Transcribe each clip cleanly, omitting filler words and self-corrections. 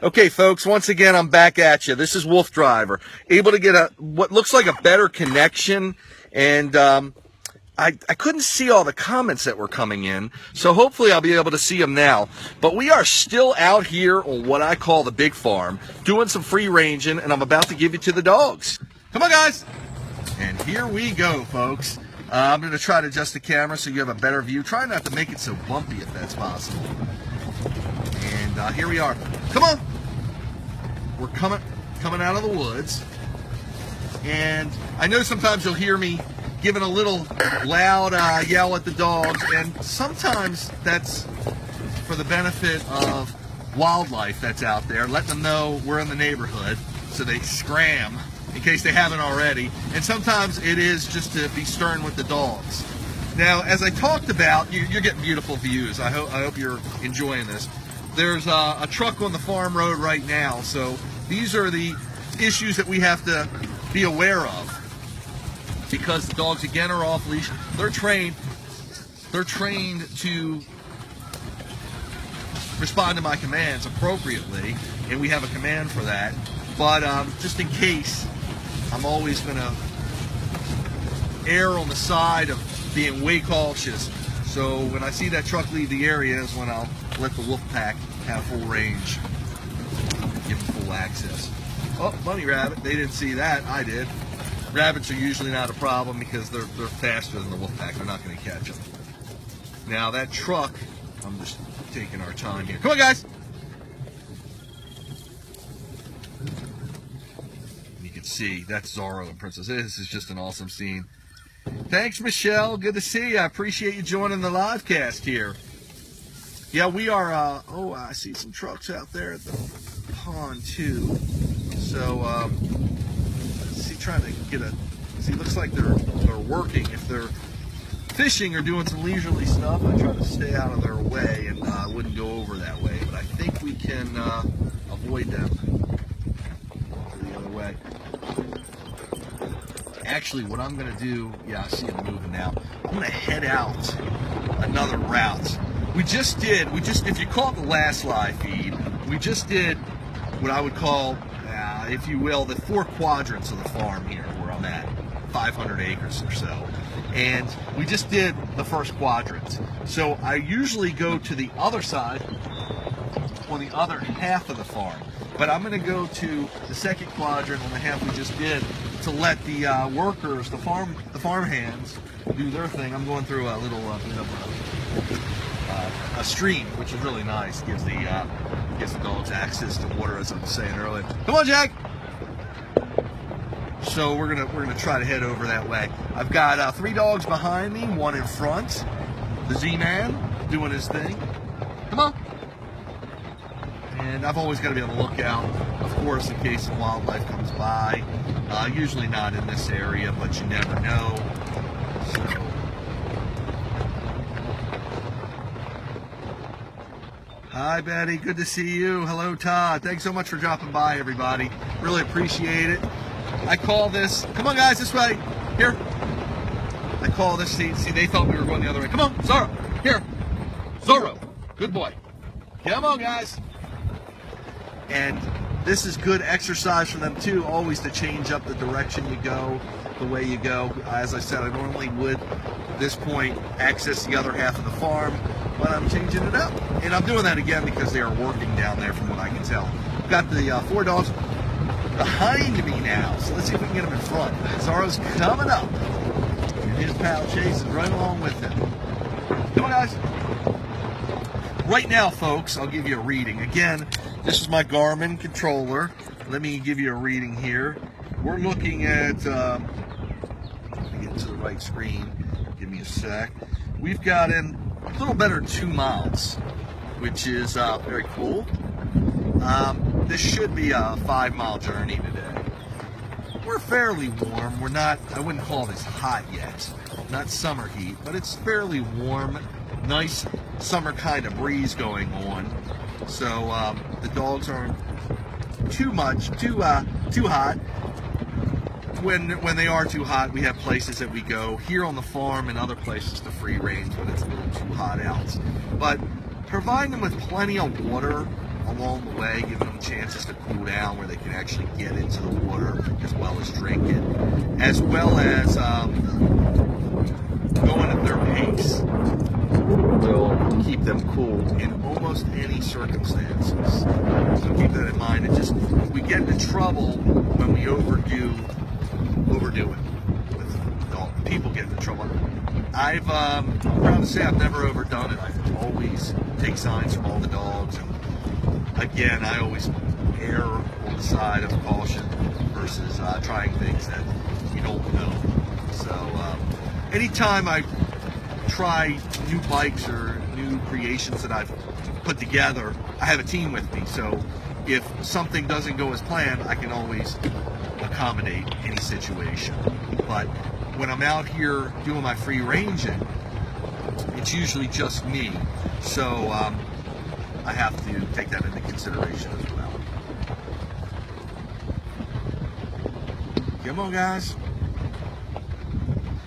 Okay, folks, once again, I'm back at you. This is WooFDriver, able to get what looks like a better connection, and I couldn't see all the comments that were coming in, so hopefully I'll be able to see them now. But we are still out here on what I call the big farm, doing some free ranging, and I'm about to give you to the dogs. Come on, guys! And here we go, folks. I'm going to try to adjust the camera so you have a better view. Try not to make it so bumpy if that's possible. And here we are. Come on! We're coming out of the woods. And I know sometimes you'll hear me giving a little loud yell at the dogs, and sometimes that's for the benefit of wildlife that's out there, letting them know we're in the neighborhood so they scram in case they haven't already. And sometimes it is just to be stern with the dogs. Now, as I talked about, you're getting beautiful views. I hope you're enjoying this. There's a truck on the farm road right now, so these are the issues that we have to be aware of, because the dogs again are off leash. They're trained to respond to my commands appropriately, and we have a command for that. But just in case, I'm always going to err on the side of being way cautious. So when I see that truck leave the area is when I'll let the wolf pack have full range, give them full access. Oh, bunny rabbit, they didn't see that, I did. Rabbits are usually not a problem because they're faster than the wolf pack. They're not going to catch them. Now that truck, I'm just taking our time here. Come on, guys! You can see that's Zorro and Princess. This is just an awesome scene. Thanks, Michelle. Good to see you. I appreciate you joining the live cast here. Yeah, we are, oh, I see some trucks out there at the pond, too. So, see, trying to get see, looks like they're working. If they're fishing or doing some leisurely stuff, I try to stay out of their way and wouldn't go over that way. But I think we can avoid them the other way. Actually, what I'm going to do, yeah, I see them moving now. I'm going to head out another route. If you caught the last live feed, we just did what I would call, if you will, the 4 quadrants of the farm here where I'm at, 500 acres or so. And we just did the first quadrant. So I usually go to the other side, on the other half of the farm. But I'm going to go to the second quadrant on the half we just did to let the workers, the farm hands, do their thing. I'm going through a little bit of a stream, which is really nice. Gives the dogs access to water, as I was saying earlier. Come on, Jack. So we're gonna try to head over that way. I've got 3 dogs behind me, 1 in front. The Z-Man doing his thing. Come on. And I've always got to be on the lookout, of course, in case some wildlife comes by. Usually not in this area, but you never know. So, hi, Betty. Good to see you. Hello, Todd. Thanks so much for dropping by, everybody. Really appreciate it. I call this, come on, guys, this way. Here. I call this, see, they thought we were going the other way. Come on, Zorro. Here. Zorro. Good boy. Come on, guys. And this is good exercise for them too, always to change up the direction you go, the way you go. As I said, I normally would, at this point, access the other half of the farm, but I'm changing it up. And I'm doing that again because they are working down there from what I can tell. I've got the 4 dogs behind me now, so let's see if we can get them in front. Zorro's coming up, and his pal Chase is right along with him. Come on, guys. Right now, folks, I'll give you a reading. Again, this is my Garmin controller. Let me give you a reading here. We're looking at, let me get to the right screen. Give me a sec. We've got in a little better than 2 miles, which is very cool. This should be a 5-mile journey today. We're fairly warm. We're not, I wouldn't call this hot yet. Not summer heat, but it's fairly warm. Nice summer kind of breeze going on. So the dogs aren't too hot. When they are too hot, we have places that we go here on the farm and other places to free range when it's a little too hot out. But providing them with plenty of water along the way, giving them chances to cool down where they can actually get into the water as well as drink it, as well as going at their pace will keep them cool in almost any circumstances. So keep that in mind. And just, we get into trouble when we overdo it. People get into trouble. I'm proud to say I've never overdone it. I always take signs from all the dogs, and again, I always err on the side of caution versus trying things that you don't know. So anytime I try new bikes or new creations that I've put together, I have a team with me. So if something doesn't go as planned, I can always accommodate any situation. But when I'm out here doing my free ranging, it's usually just me. So I have to take that into consideration as well. Come on, guys.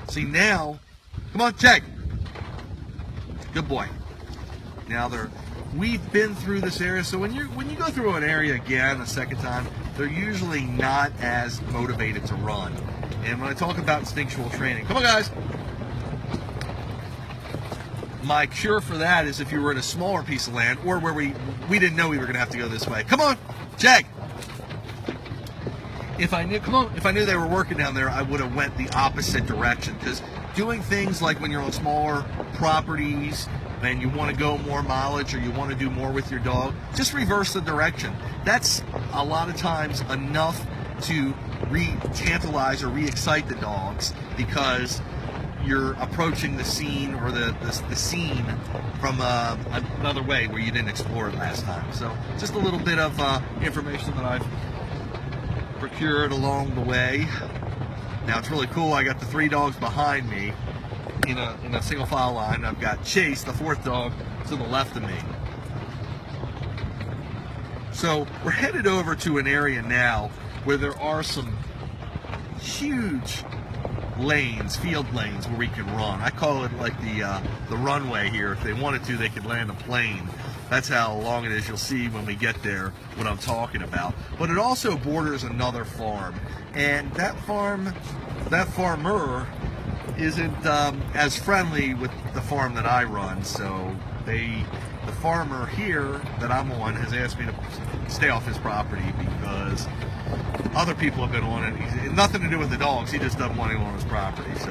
See now, come on, Jag. Good boy. Now we've been through this area, so when you go through an area again a second time, they're usually not as motivated to run. And when I talk about instinctual training, come on, guys. My cure for that is if you were in a smaller piece of land, or where we didn't know we were going to have to go this way. Come on, Jag. If I knew they were working down there, I would have went the opposite direction. Because doing things like when you're on smaller properties and you want to go more mileage or you want to do more with your dog, just reverse the direction. That's a lot of times enough to re-tantalize or re-excite the dogs, because you're approaching the scene or the scene from another way where you didn't explore it last time. So just a little bit of information that I've procured along the way. Now it's really cool. I got the 3 dogs behind me in a single file line. I've got Chase, the 4th dog, to the left of me. So we're headed over to an area now where there are some huge lanes, field lanes, where we can run. I call it like the runway here. If they wanted to, they could land a plane. That's how long it is. You'll see when we get there what I'm talking about. But it also borders another farm, and that farmer isn't as friendly with the farm that I run. So the farmer here that I'm on has asked me to stay off his property because other people have been on it. Nothing to do with the dogs. He just doesn't want anyone on his property. So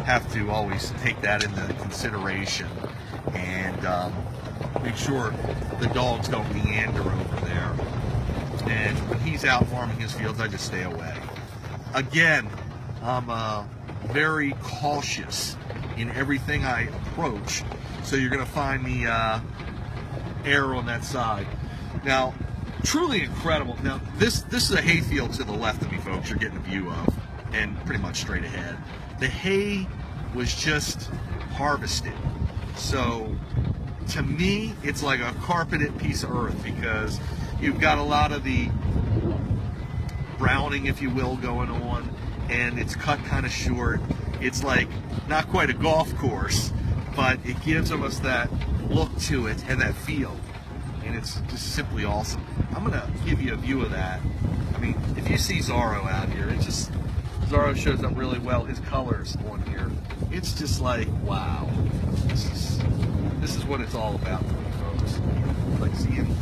have to always take that into consideration and make sure the dogs don't meander over there. And when he's out farming his fields, I just stay away. Again, I'm very cautious in everything I approach. So you're going to find me err on that side. Now, truly incredible. Now, this is a hayfield to the left of me, folks. You're getting a view of, and pretty much straight ahead. The hay was just harvested. So, to me, it's like a carpeted piece of earth because you've got a lot of the browning, if you will, going on, and it's cut kind of short. It's like not quite a golf course, but it gives us that look to it and that feel. And it's just simply awesome. I'm gonna give you a view of that. I mean, if you see Zorro out here, Zorro shows up really well. His colors on here, it's just like, wow. This is what it's all about for me, folks. Like seeing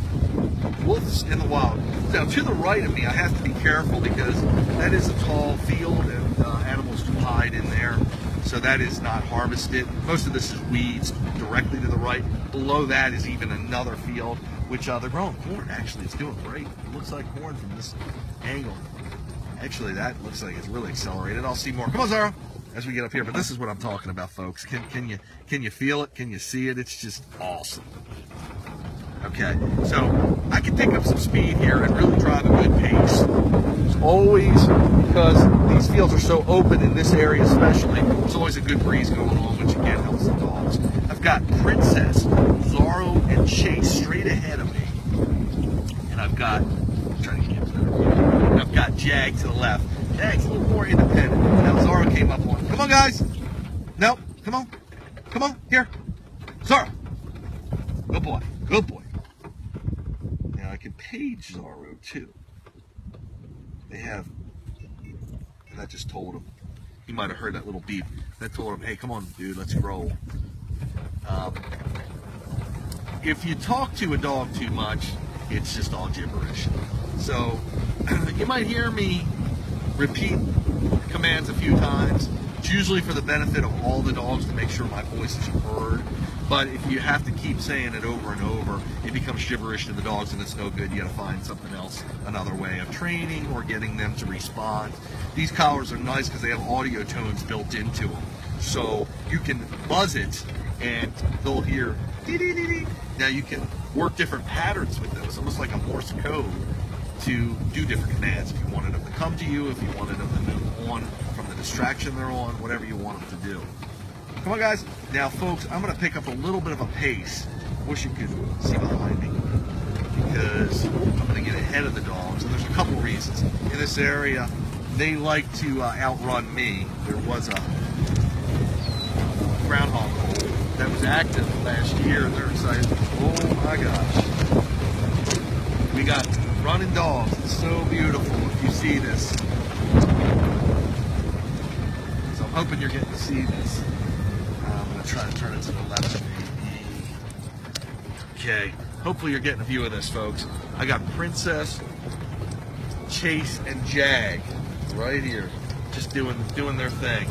wolves in the wild. Now, to the right of me, I have to be careful because that is a tall field and animals do hide in there. So that is not harvested. Most of this is weeds directly to the right. Below that is even another field, which they're growing corn. Actually, it's doing great. It looks like corn from this angle. Actually, that looks like it's really accelerated. I'll see more. Come on, Zara, as we get up here. But this is what I'm talking about, folks. Can you feel it? Can you see it? It's just awesome. Okay, so I can pick up some speed here and really drive a good pace. It's always, because these fields are so open in this area especially, there's always a good breeze going on, which again helps the dogs. I've got Princess, Zorro, and Chase straight ahead of me. And I've got, I'm trying to get to that. I've got Jag to the left. Jag's a little more independent. Now Zorro came up on. Come on, guys. No, come on. Come on, here. Zorro. Good boy. Good boy. can page Zorro too. They have, and that just told him. He might have heard that little beep. That told him, hey, come on, dude, let's roll. If you talk to a dog too much, it's just all gibberish. So you might hear me repeat commands a few times. It's usually for the benefit of all the dogs to make sure my voice is heard. But if you have to keep saying it over and over, it becomes gibberish to the dogs and it's no good. You got to find something else, another way of training or getting them to respond. These collars are nice because they have audio tones built into them. So you can buzz it and they'll hear dee dee dee dee. Now you can work different patterns with those, almost like a Morse code, to do different commands. If you wanted them to come to you, if you wanted them to move on from the distraction they're on, whatever you want them to do. Come on, guys. Now, folks, I'm going to pick up a little bit of a pace. Wish you could see behind me, because I'm going to get ahead of the dogs. And there's a couple reasons. In this area, they like to outrun me. There was a groundhog hole that was active last year, and they're excited. Oh my gosh. We got running dogs. It's so beautiful if you see this. So I'm hoping you're getting to see this. I'm going to try to turn it to the left. Okay. Hopefully you're getting a view of this, folks. I got Princess, Chase, and Jag right here, just doing their thing.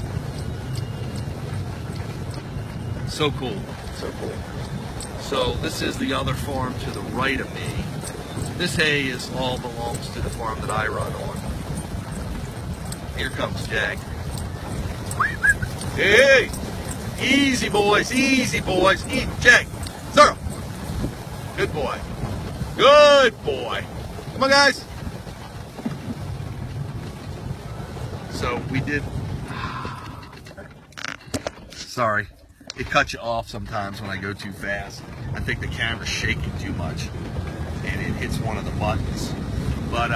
So cool. So cool. So this is the other farm to the right of me. This hay all belongs to the farm that I run on. Here comes Jag. Hey! Easy, boys. Easy, boys. Easy. Jag. Zero. Good boy. Good boy. Come on, guys. So we did... Sorry. It cuts you off sometimes when I go too fast. I think the camera's shaking too much and it hits one of the buttons. But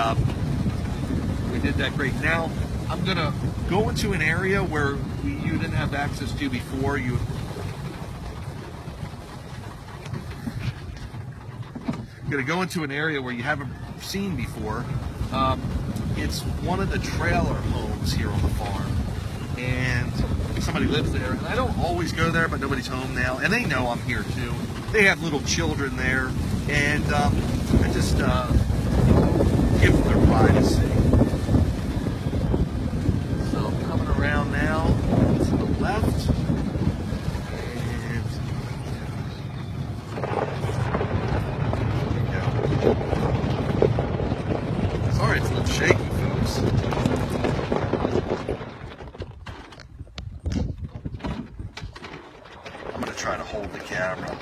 we did that great. Now I'm gonna go into an area where you didn't have access to before. I'm gonna go into an area where you haven't seen before. It's one of the trailer homes here on the farm, and somebody lives there, and I don't always go there, but nobody's home now, and they know I'm here too. They have little children there, and I just give them their privacy. So I'm coming around now to the left, and there we go. Sorry, it's a little shaky, folks. Try to hold the camera.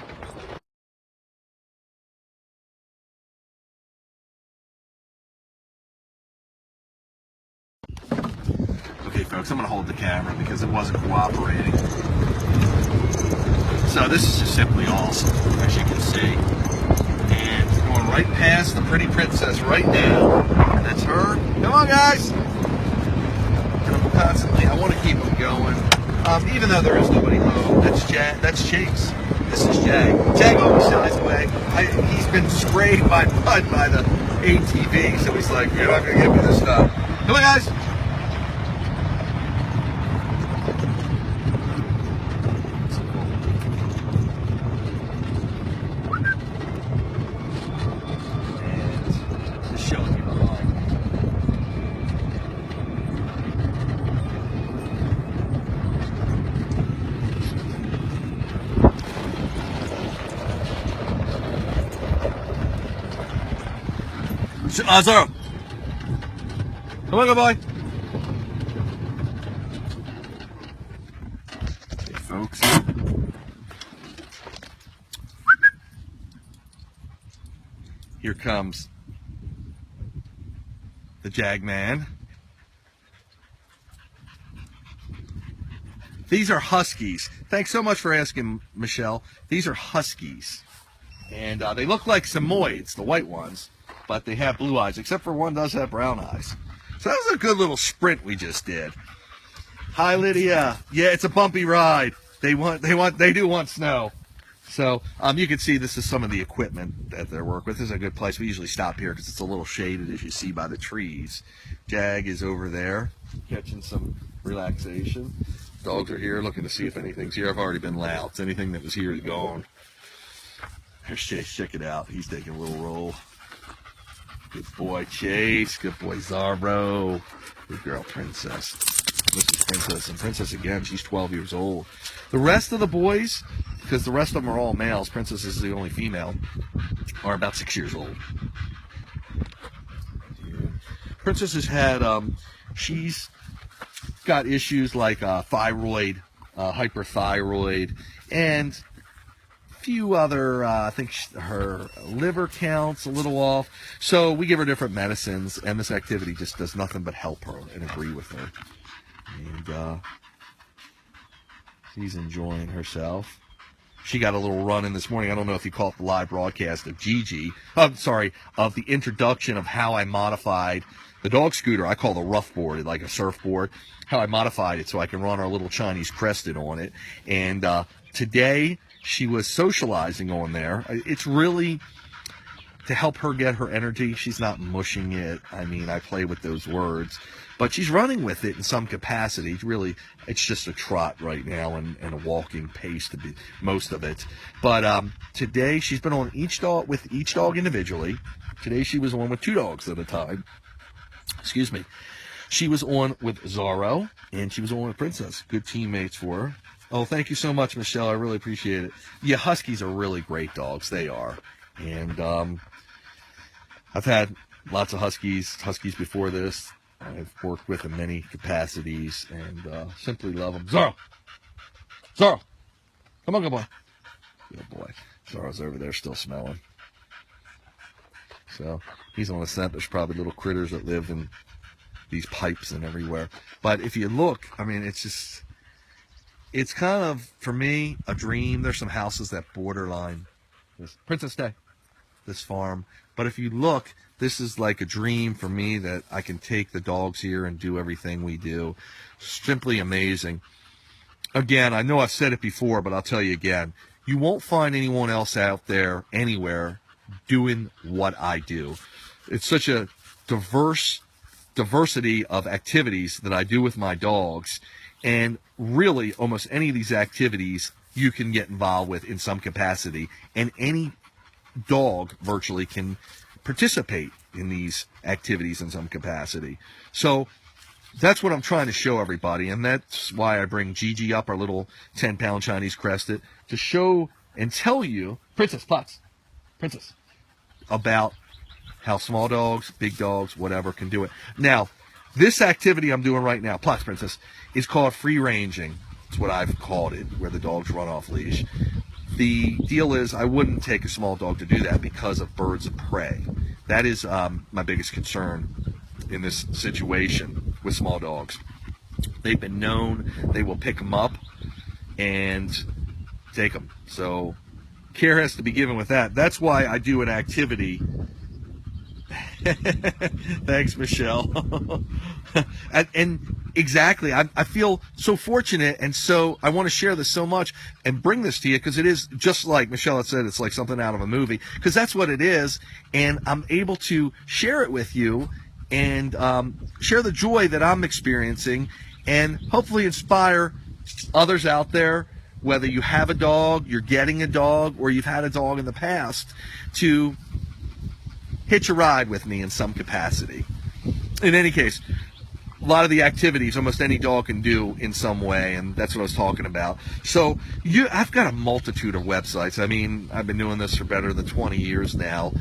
Okay, folks, I'm going to hold the camera because it wasn't cooperating. So this is just simply awesome, as you can see. And going right past the pretty princess right now. That's her. Come on, guys. And I'm constantly, I want to keep them going. Even though there is nobody home, that's Chase. This is Jag. Jag always shies away. He's been sprayed by mud by the ATV, so he's like, you're not going to give me this stuff. Come on, guys. And just showing you behind. Zoro. Come on, good boy. Hey, folks. Here comes the Jag man. These are Huskies. Thanks so much for asking, Michelle. These are Huskies. And they look like Samoyeds, the white ones. But they have blue eyes, except for one does have brown eyes. So that was a good little sprint we just did. Hi, Lydia. Yeah, it's a bumpy ride. They do want snow. So you can see this is some of the equipment that they work with. This is a good place. We usually stop here because it's a little shaded, as you see by the trees. Jag is over there catching some relaxation. Dogs are here looking to see if anything's here. I've already been loud. So anything that was here is gone. There's Chase. Check it out. He's taking a little roll. Good boy, Chase. Good boy, Zorro. Good girl, Princess. This is Princess. And Princess, again, she's 12 years old. The rest of the boys, because the rest of them are all males, Princess is the only female, are about 6 years old. Princess has had, she's got issues like thyroid, hyperthyroid, and few other, I think her liver count's a little off. So we give her different medicines, and this activity just does nothing but help her and agree with her. And she's enjoying herself. She got a little run in this morning. I don't know if you caught the live broadcast of Gigi. I'm sorry, of the introduction of how I modified the dog scooter. I call the rough board, like a surfboard. How I modified it so I can run our little Chinese crested on it. And today she was socializing on there. It's really to help her get her energy. She's not mushing it. I mean, I play with those words. But she's running with it in some capacity. Really, it's just a trot right now and a walking pace to be most of it. But today she's been on each dog with each dog individually. Today she was on with 2 dogs at a time. Excuse me. She was on with Zorro, and she was on with Princess. Good teammates for her. Oh, thank you so much, Michelle. I really appreciate it. Yeah, Huskies are really great dogs. They are. And I've had lots of Huskies before this. I've worked with in many capacities and simply love them. Zorro! Zorro! Come on, good boy. Good boy. Zorro's over there still smelling. So he's on the scent. There's probably little critters that live in these pipes and everywhere. But if you look, I mean, it's kind of, for me, a dream. There's some houses that borderline this Princess Day, this farm. But if you look, this is like a dream for me that I can take the dogs here and do everything we do. Simply amazing. Again, I know I've said it before, but I'll tell you again. You won't find anyone else out there anywhere doing what I do. It's such a diversity of activities that I do with my dogs. And really, almost any of these activities you can get involved with in some capacity. And any dog virtually can participate in these activities in some capacity. So that's what I'm trying to show everybody. And that's why I bring Gigi up, our little 10-pound Chinese crested, to show and tell you, Princess, Platz, Princess, about how small dogs, big dogs, whatever, can do it. Now, this activity I'm doing right now, Platz, Princess, is called free ranging. It's what I've called it, where the dogs run off leash. The deal is I wouldn't take a small dog to do that because of birds of prey. That is my biggest concern in this situation with small dogs. They've been known, they will pick them up and take them. So care has to be given with that. That's why I do an activity. Thanks, Michelle. and exactly, I feel so fortunate, and so I want to share this so much and bring this to you, because it is just like Michelle had said, it's like something out of a movie, because that's what it is. And I'm able to share it with you and share the joy that I'm experiencing, and hopefully inspire others out there, whether you have a dog, you're getting a dog, or you've had a dog in the past, to hitch a ride with me in some capacity. In any case, a lot of the activities almost any dog can do in some way, and that's what I was talking about. So I've got a multitude of websites. I mean, I've been doing this for better than 20 years now,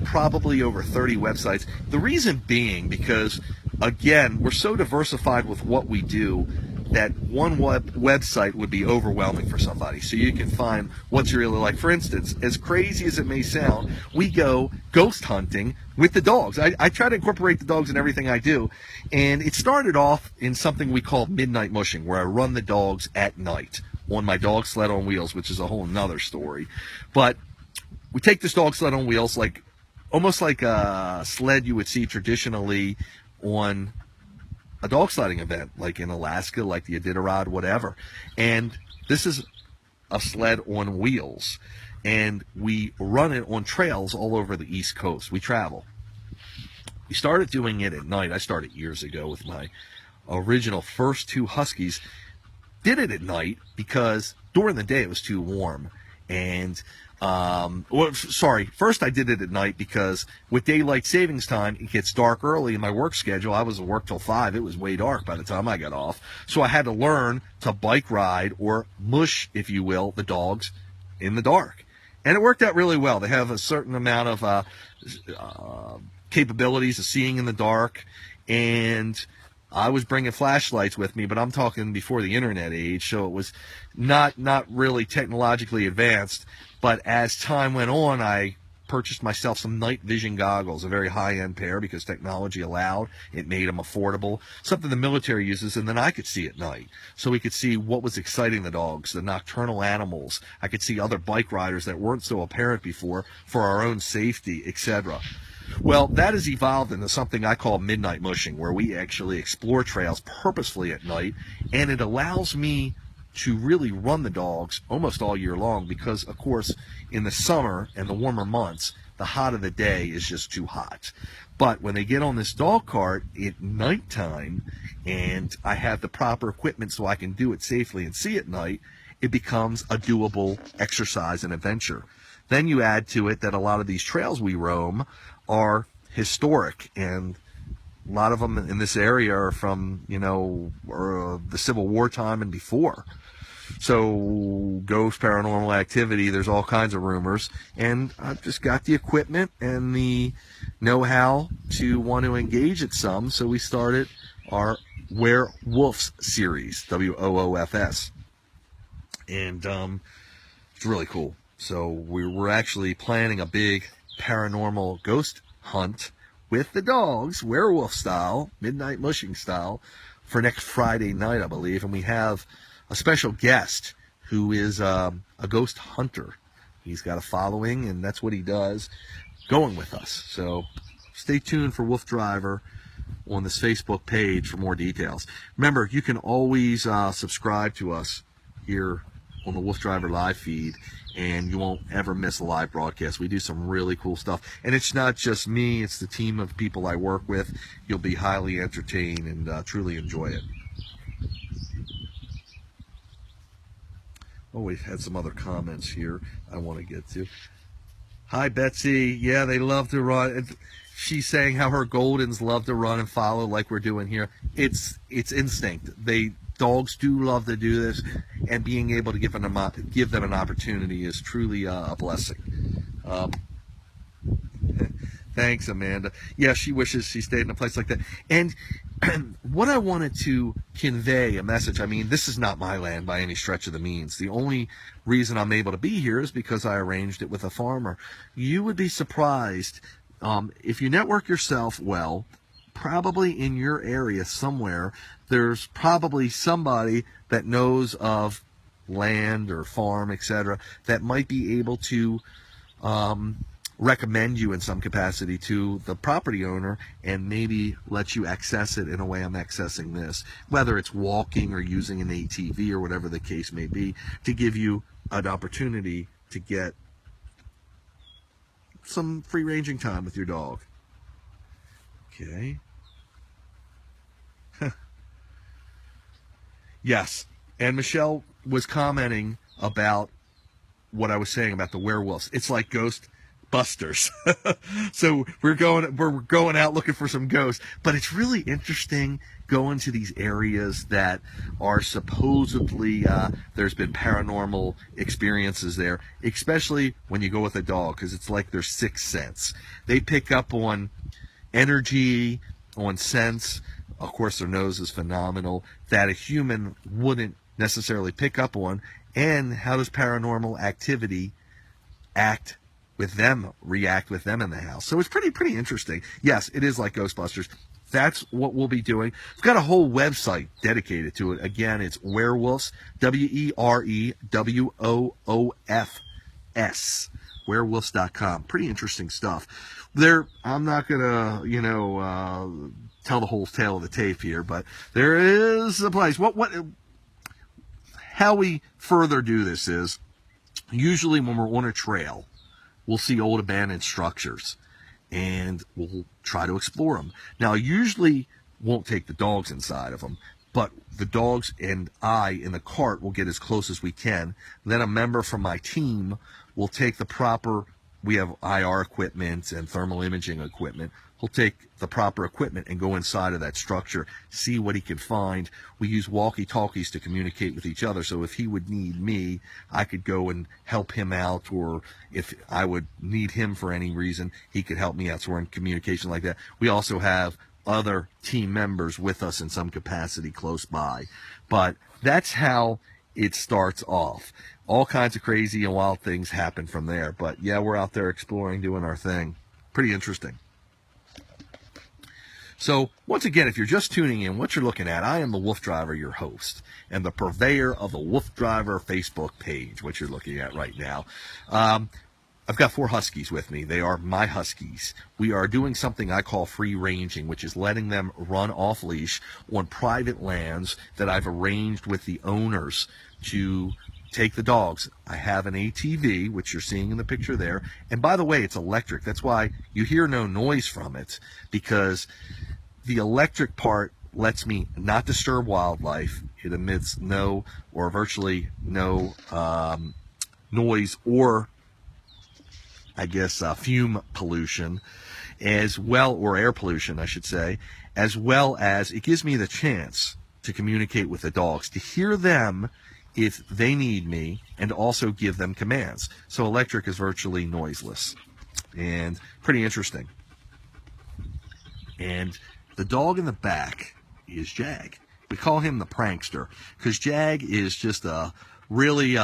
probably over 30 websites. The reason being because, again, we're so diversified with what we do that one website would be overwhelming for somebody. So you can find what you really like. For instance, as crazy as it may sound, we go ghost hunting with the dogs. I try to incorporate the dogs in everything I do. And it started off in something we call midnight mushing, where I run the dogs at night on my dog sled on wheels, which is a whole nother story. But we take this dog sled on wheels, like almost like a sled you would see traditionally on a dog sledding event, like in Alaska, like the Iditarod, whatever. And this is a sled on wheels, and we run it on trails all over the East Coast. We travel. We started doing it at night. I started years ago with my original first 2 Huskies. Did it at night because during the day it was too warm. And first I did it at night because with daylight savings time, it gets dark early in my work schedule. I was at work till 5. It was way dark by the time I got off. So I had to learn to bike ride, or mush, if you will, the dogs in the dark. And it worked out really well. They have a certain amount of capabilities of seeing in the dark, and I was bringing flashlights with me, but I'm talking before the internet age, so it was not really technologically advanced. But as time went on, I purchased myself some night vision goggles, a very high-end pair because technology allowed. It made them affordable, something the military uses, and then I could see at night. So we could see what was exciting the dogs, the nocturnal animals. I could see other bike riders that weren't so apparent before for our own safety, etc. Well, that has evolved into something I call midnight mushing, where we actually explore trails purposefully at night, and it allows me to really run the dogs almost all year long because, of course, in the summer and the warmer months, the hot of the day is just too hot. But when they get on this dog cart at nighttime, and I have the proper equipment so I can do it safely and see at night, it becomes a doable exercise and adventure. Then you add to it that a lot of these trails we roam are historic, and a lot of them in this area are from, the Civil War time and before. So ghost, paranormal activity, there's all kinds of rumors, and I've just got the equipment and the know-how to want to engage it some, so we started our Werewolves series, WOOFS, and it's really cool. So we're actually planning a big paranormal ghost hunt with the dogs, werewolf style, midnight mushing style, for next Friday night, I believe. And we have a special guest who is a ghost hunter. He's got a following, and that's what he does, going with us. So stay tuned for WooFDriver on this Facebook page for more details. Remember, you can always subscribe to us here on the WooFDriver live feed, and you won't ever miss a live broadcast. We do some really cool stuff, and it's not just me, it's the team of people I work with. You'll be highly entertained and truly enjoy it. Oh, we've had some other comments here I want to get to. Hi, Betsy. Yeah, they love to run. She's saying how her Goldens love to run and follow like we're doing here. It's instinct. Dogs do love to do this, and being able to give them an opportunity is truly a blessing. Thanks, Amanda. Yeah, she wishes she stayed in a place like that. And what I wanted to convey a message, I mean, this is not my land by any stretch of the means. The only reason I'm able to be here is because I arranged it with a farmer. You would be surprised if you network yourself well. Probably in your area somewhere, there's probably somebody that knows of land or farm, etc., that might be able to recommend you in some capacity to the property owner and maybe let you access it in a way I'm accessing this, whether it's walking or using an ATV or whatever the case may be, to give you an opportunity to get some free ranging time with your dog. Okay. Yes, and Michelle was commenting about what I was saying about the werewolves. It's like Ghostbusters. So we're going out looking for some ghosts, but it's really interesting going to these areas that are supposedly there's been paranormal experiences there, especially when you go with a dog, because it's like their sixth sense. They pick up on energy, on sense. Of course, their nose is phenomenal, that a human wouldn't necessarily pick up on. And how does paranormal activity react with them in the house? So it's pretty interesting. Yes, it is like Ghostbusters. That's what we'll be doing. We've got a whole website dedicated to it. Again, it's Werewolves, WEREWOOFS, werewolves.com. Pretty interesting stuff. I'm not gonna, tell the whole tale of the tape here, but there is a place. What how we further do this is, usually when we're on a trail, we'll see old abandoned structures, and we'll try to explore them. Now, I usually won't take the dogs inside of them, but the dogs and I in the cart will get as close as we can. Then a member from my team will take the proper, we have IR equipment and thermal imaging equipment. He'll take the proper equipment and go inside of that structure, see what he can find. We use walkie-talkies to communicate with each other, so if he would need me, I could go and help him out, or if I would need him for any reason, he could help me out, so we're in communication like that. We also have other team members with us in some capacity close by. But that's how it starts off. All kinds of crazy and wild things happen from there. But yeah, we're out there exploring, doing our thing. Pretty interesting. So once again, if you're just tuning in, what you're looking at, I am the WooFDriver, your host, and the purveyor of the WooFDriver Facebook page, what you're looking at right now. I've got 4 Huskies with me. They are my Huskies. We are doing something I call free ranging, which is letting them run off leash on private lands that I've arranged with the owners to take the dogs. I have an ATV, which you're seeing in the picture there. And by the way, it's electric. That's why you hear no noise from it, because the electric part lets me not disturb wildlife. It emits no or virtually no noise or, I guess, fume pollution, as well, or air pollution, I should say, as well as it gives me the chance to communicate with the dogs, to hear them if they need me, and also give them commands. So electric is virtually noiseless and pretty interesting. And the dog in the back is Jag. We call him the prankster because Jag is just a really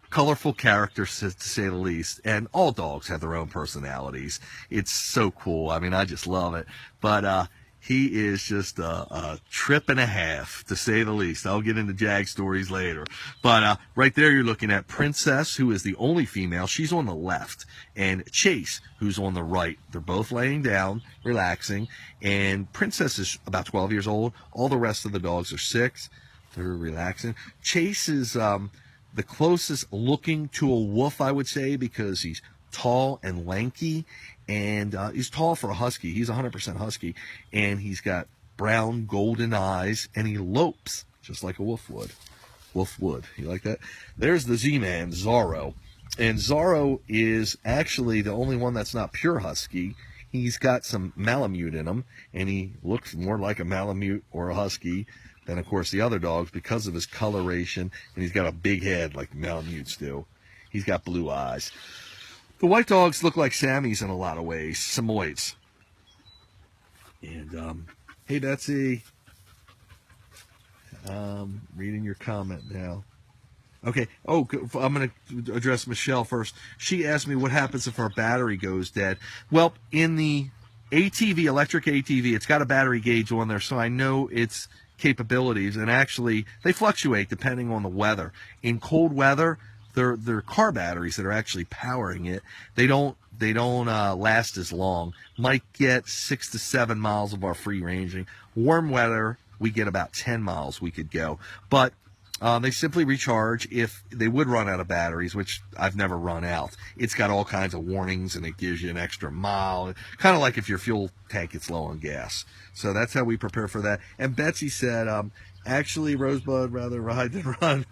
colorful character, to say the least, and all dogs have their own personalities. It's so cool. I mean, I just love it. But he is just a trip and a half, to say the least. I'll get into Jag stories later. But right there, you're looking at Princess, who is the only female. She's on the left. And Chase, who's on the right. They're both laying down, relaxing. And Princess is about 12 years old. All the rest of the dogs are 6. They're relaxing. Chase is the closest looking to a wolf, I would say, because he's tall and lanky. And he's tall for a husky. He's 100% husky. And he's got brown, golden eyes. And he lopes just like a wolf would. Wolf would. You like that? There's the Z-Man, Zorro. And Zorro is actually the only one that's not pure husky. He's got some Malamute in him. And he looks more like a Malamute or a husky than, of course, the other dogs because of his coloration. And he's got a big head like the Malamutes do. He's got blue eyes. The white dogs look like Sammys in a lot of ways, Samoyeds. And, hey, Betsy. Reading your comment now. Okay. Oh, I'm going to address Michelle first. She asked me what happens if our battery goes dead. Well, in the ATV, electric ATV, it's got a battery gauge on there, so I know its capabilities. And actually, they fluctuate depending on the weather. In cold weather, they're car batteries that are actually powering it. They don't last as long. Might get 6 to 7 miles of our free ranging. Warm weather, we get about 10 miles we could go. But they simply recharge if they would run out of batteries, which I've never run out. It's got all kinds of warnings, and it gives you an extra mile, kind of like if your fuel tank gets low on gas. So that's how we prepare for that. And Betsy said, actually, Rosebud rather ride than run.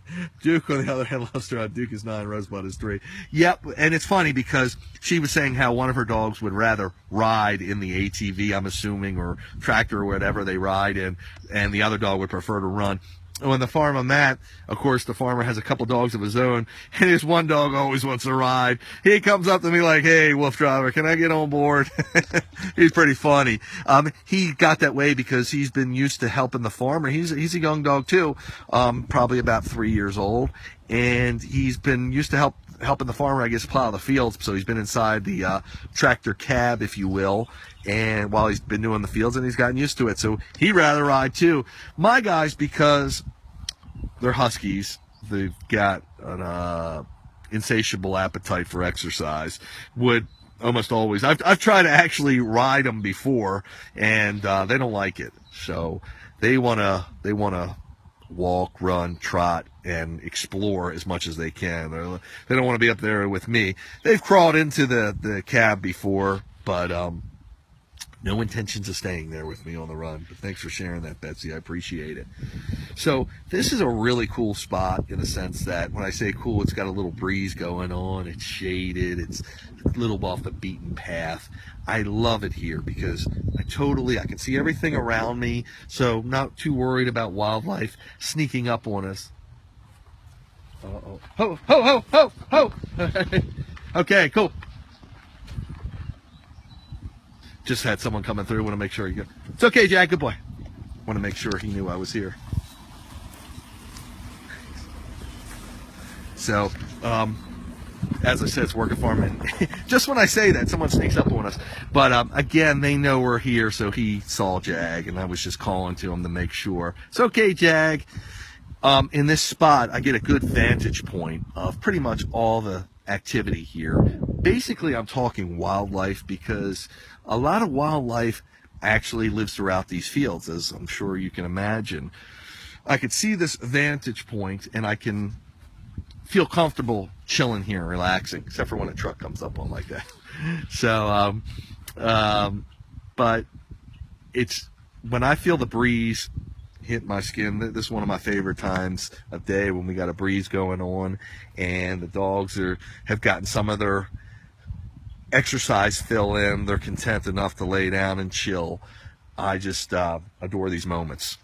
Duke, on the other hand, loves to ride. Duke is 9, Rosebud is 3. Yep, and it's funny because she was saying how one of her dogs would rather ride in the ATV, I'm assuming, or tractor or whatever they ride in, and the other dog would prefer to run. When the farm I'm at, of course, the farmer has a couple dogs of his own, and his one dog always wants to ride. He comes up to me like, hey, WooFDriver, can I get on board? He's pretty funny. He got that way because he's been used to helping the farmer. He's a young dog, too, probably about 3 years old, and he's been used to helping the farmer, I guess, plow the fields. So he's been inside the tractor cab, if you will, and while he's been doing the fields, and he's gotten used to it. So he'd rather ride too. My guys, because they're huskies, they've got an insatiable appetite for exercise, would almost always. I've tried to actually ride them before, and they don't like it. So they wanna walk, run, trot, and explore as much as they can. They don't want to be up there with me. They've crawled into the cab before, but no intentions of staying there with me on the run. But thanks for sharing that, Betsy. I appreciate it. So this is a really cool spot in the sense that when I say cool, it's got a little breeze going on. It's shaded. It's a little off the beaten path. I love it here because I can see everything around me. So not too worried about wildlife sneaking up on us. Uh-oh. Ho, ho, ho, ho, ho. Okay, cool. Just had someone coming through. Want to make sure you go. It's okay, Jack. Good boy. Want to make sure he knew I was here. So, as I said, it's working for him. And just when I say that, someone sneaks up on us. But again, they know we're here, so he saw Jag, and I was just calling to him to make sure. It's okay, Jag. In this spot, I get a good vantage point of pretty much all the activity here. Basically, I'm talking wildlife because a lot of wildlife actually lives throughout these fields, as I'm sure you can imagine. I could see this vantage point, and I can feel comfortable chilling here, relaxing, except for when a truck comes up on like that. So, but it's when I feel the breeze hit my skin. This is one of my favorite times of day when we got a breeze going on, and the dogs have gotten some of their exercise fill in. They're content enough to lay down and chill. I just adore these moments.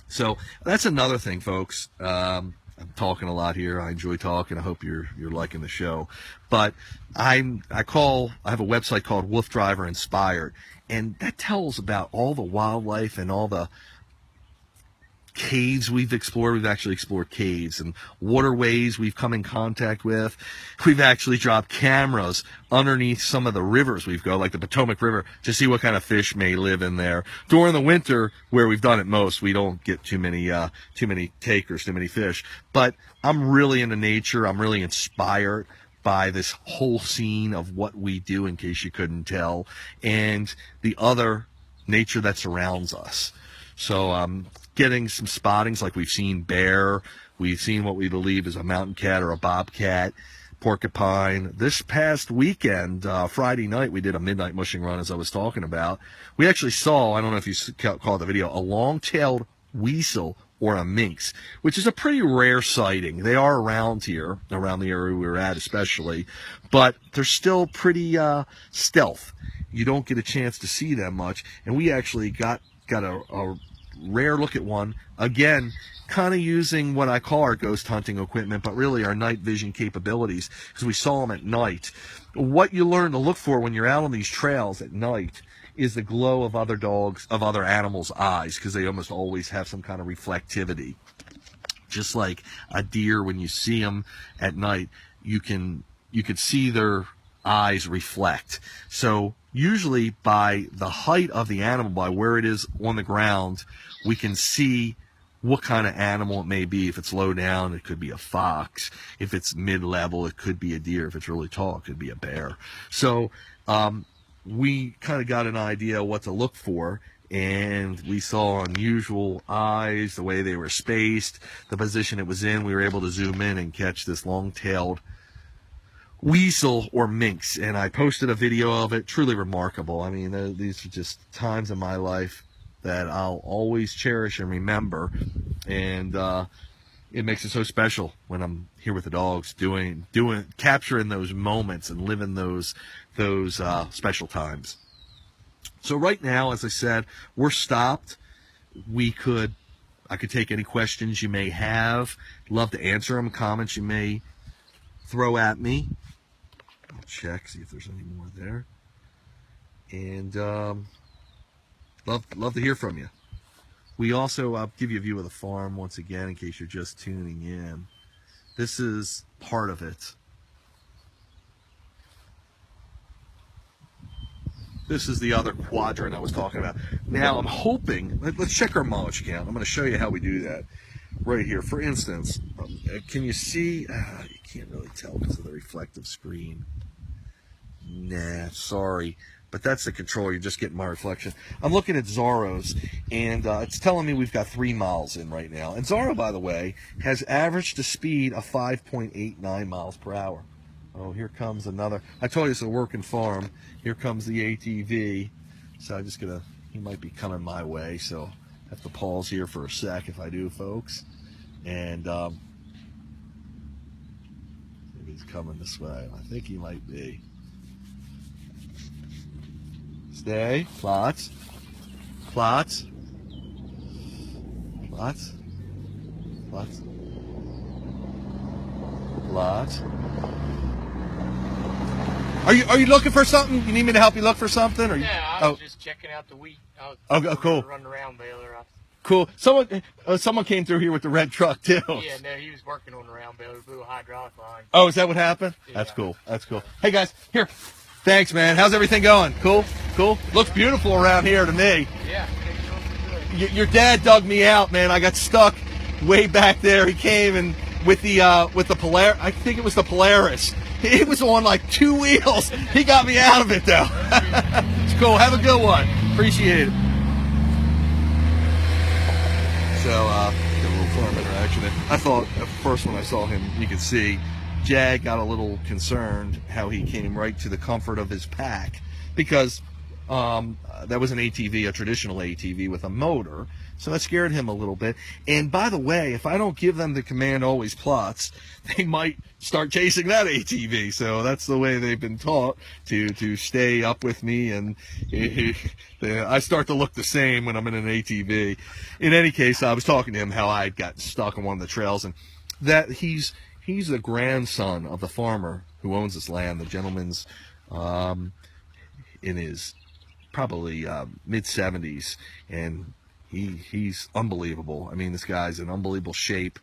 So that's another thing, folks. I'm talking a lot here. I enjoy talking. I hope you're liking the show. But I have a website called WooFDriver Inspired, and that tells about all the wildlife and all the caves we've explored. We've actually explored caves and waterways we've come in contact with. We've actually dropped cameras underneath some of the rivers we've go, like the Potomac River, to see what kind of fish may live in there. During the winter, where we've done it most, we don't get too many takers, too many fish. But I'm really into nature. I'm really inspired by this whole scene of what we do, in case you couldn't tell, and the other nature that surrounds us. So getting some spottings, like we've seen bear, we've seen what we believe is a mountain cat or a bobcat, porcupine. This past weekend, Friday night, we did a midnight mushing run, as I was talking about. We actually saw, I don't know if you caught the video, a long-tailed weasel or a minx, which is a pretty rare sighting. They are around here, around the area we were at especially, but they're still pretty stealth. You don't get a chance to see them much, and we actually got a rare look at one, again, kind of using what I call our ghost hunting equipment, but really our night vision capabilities, because we saw them at night. What you learn to look for when you're out on these trails at night is the glow of other dogs, of other animals' eyes, because they almost always have some kind of reflectivity. Just like a deer, when you see them at night, you can see their eyes reflect. So usually by the height of the animal, by where it is on the ground, we can see what kind of animal it may be. If it's low down, it could be a fox. If it's mid-level, it could be a deer. If it's really tall, it could be a bear. So we kind of got an idea of what to look for, and we saw unusual eyes, the way they were spaced, the position it was in. We were able to zoom in and catch this long-tailed weasel or minx, and I posted a video of it. Truly remarkable. I mean, these are just times in my life that I'll always cherish and remember, and it makes it so special when I'm here with the dogs, capturing those moments and living those special times. So right now, as I said, we're stopped. I could take any questions you may have. Love to answer them. Comments you may throw at me. I'll check, see if there's any more there. And love to hear from you. We also give you a view of the farm once again, in case you're just tuning in. This is part of it. This is the other quadrant I was talking about. Now I'm hoping, let's check our mulch count. I'm going to show you how we do that right here. For instance, can you see? You can't really tell because of the reflective screen. Nah, sorry. but that's the control. You're just getting my reflection. I'm looking at Zorro's, and it's telling me we've got 3 miles in right now. And Zorro, by the way, has averaged a speed of 5.89 miles per hour. Oh, here comes another. I told you it's a working farm. Here comes the ATV. So I'm just going to, he might be coming my way, so I have to pause here for a sec if I do, folks. And maybe he's coming this way. I think he might be. Stay. Plots. Plots. Plots. Plots. Plots. Are you looking for something? You need me to help you look for something? Or yeah, I was just checking out the wheat. Oh, cool. Running around baler. Cool. Someone came through here with the red truck too. Yeah, no, he was working on the round baler, blew a hydraulic line. Oh, is that what happened? Yeah. That's cool. That's cool. Hey guys, here. Thanks, man. How's everything going? Cool? Cool? Looks beautiful around here to me. Yeah. Your dad dug me out, man. I got stuck way back there. He came and with the Polaris, I think it was the Polaris. It was on like 2 wheels. He got me out of it though. It's cool. Have a good one. Appreciate it. So, got a little farm interaction. I thought at first when I saw him, you could see Jag got a little concerned how he came right to the comfort of his pack, because that was an ATV, a traditional ATV with a motor, so that scared him a little bit. And by the way, if I don't give them the command always plots, they might start chasing that ATV. So that's the way they've been taught to stay up with me, and I start to look the same when I'm in an ATV. In any case, I was talking to him how I got stuck on one of the trails, and that he's the grandson of the farmer who owns this land. The gentleman's in his probably mid-70s, and he's unbelievable. I mean, this guy's in unbelievable shape,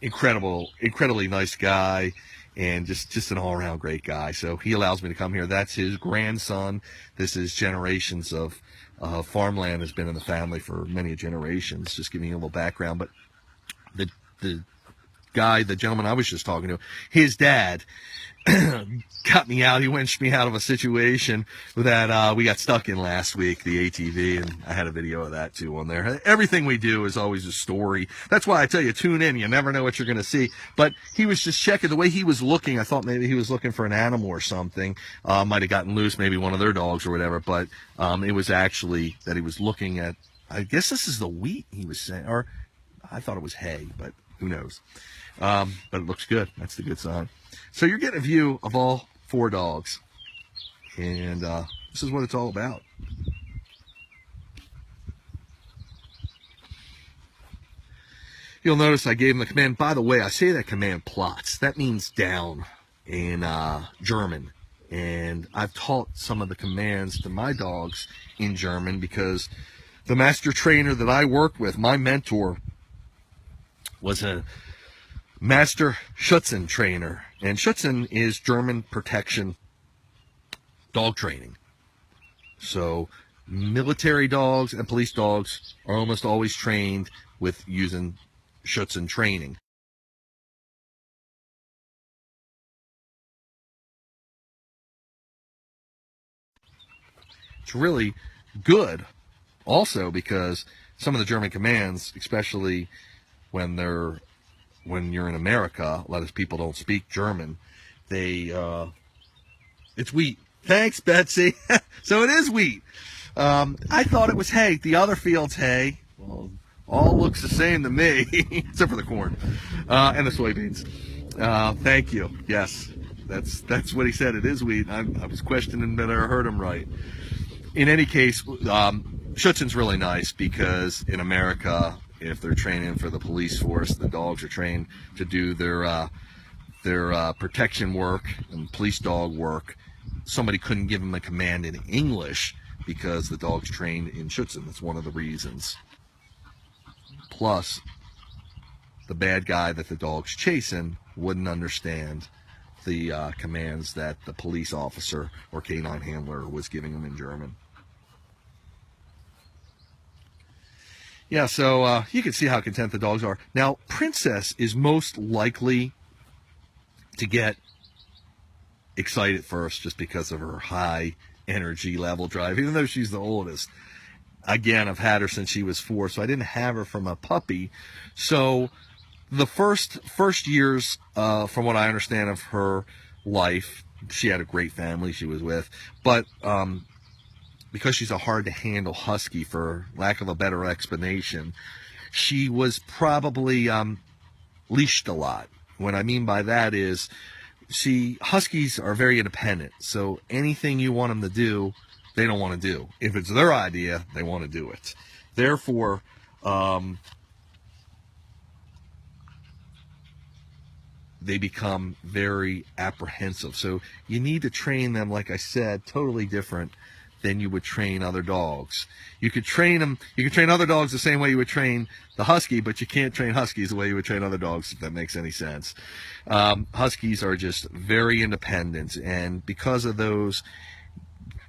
incredibly nice guy, and just an all-around great guy. So he allows me to come here. That's his grandson. This is generations of farmland has been in the family for many generations. Just giving you a little background. But the gentleman I was just talking to, his dad got me out. He winched me out of a situation that we got stuck in last week, the ATV, and I had a video of that too on there. Everything we do is always a story. That's why I tell you, tune in. You never know what you're going to see. But he was just checking the way he was looking. I thought maybe he was looking for an animal or something. Might have gotten loose, maybe one of their dogs or whatever. But it was actually that he was looking at, I guess this is the wheat he was saying, or I thought it was hay, but who knows. But it looks good. That's the good sign. So you're getting a view of all 4 dogs, and this is what it's all about. You'll notice I gave him the command. By the way, I say that command plots. That means down in German, and I've taught some of the commands to my dogs in German because the master trainer that I worked with, my mentor, was a Master Schutzen trainer, and Schutzen is German protection dog training. So military dogs and police dogs are almost always trained with using Schutzen training. It's really good also because some of the German commands, especially when you're in America, a lot of people don't speak German. It's wheat. Thanks, Betsy. So it is wheat. I thought it was hay. The other field's hay. Well, all looks the same to me, except for the corn and the soybeans. Thank you. Yes, that's what he said. It is wheat. I was questioning whether I heard him right. In any case, Schutzen's really nice because in America, if they're training for the police force, the dogs are trained to do their protection work and police dog work. Somebody couldn't give them a command in English because the dog's trained in Schutzen. That's one of the reasons. Plus, the bad guy that the dog's chasing wouldn't understand the commands that the police officer or canine handler was giving them in German. Yeah, so you can see how content the dogs are. Now, Princess is most likely to get excited first just because of her high energy level drive, even though she's the oldest. Again, I've had her since she was 4, so I didn't have her from a puppy. So the first years, from what I understand of her life, she had a great family she was with, but because she's a hard to handle husky, for lack of a better explanation, she was probably leashed a lot. What I mean by that is, huskies are very independent, so anything you want them to do, they don't want to do. If it's their idea, they want to do it. Therefore, they become very apprehensive. So you need to train them, like I said, totally different than you would train other dogs. You could train them, you could train other dogs the same way you would train the husky, but you can't train huskies the way you would train other dogs, if that makes any sense. Huskies are just very independent, and because of those,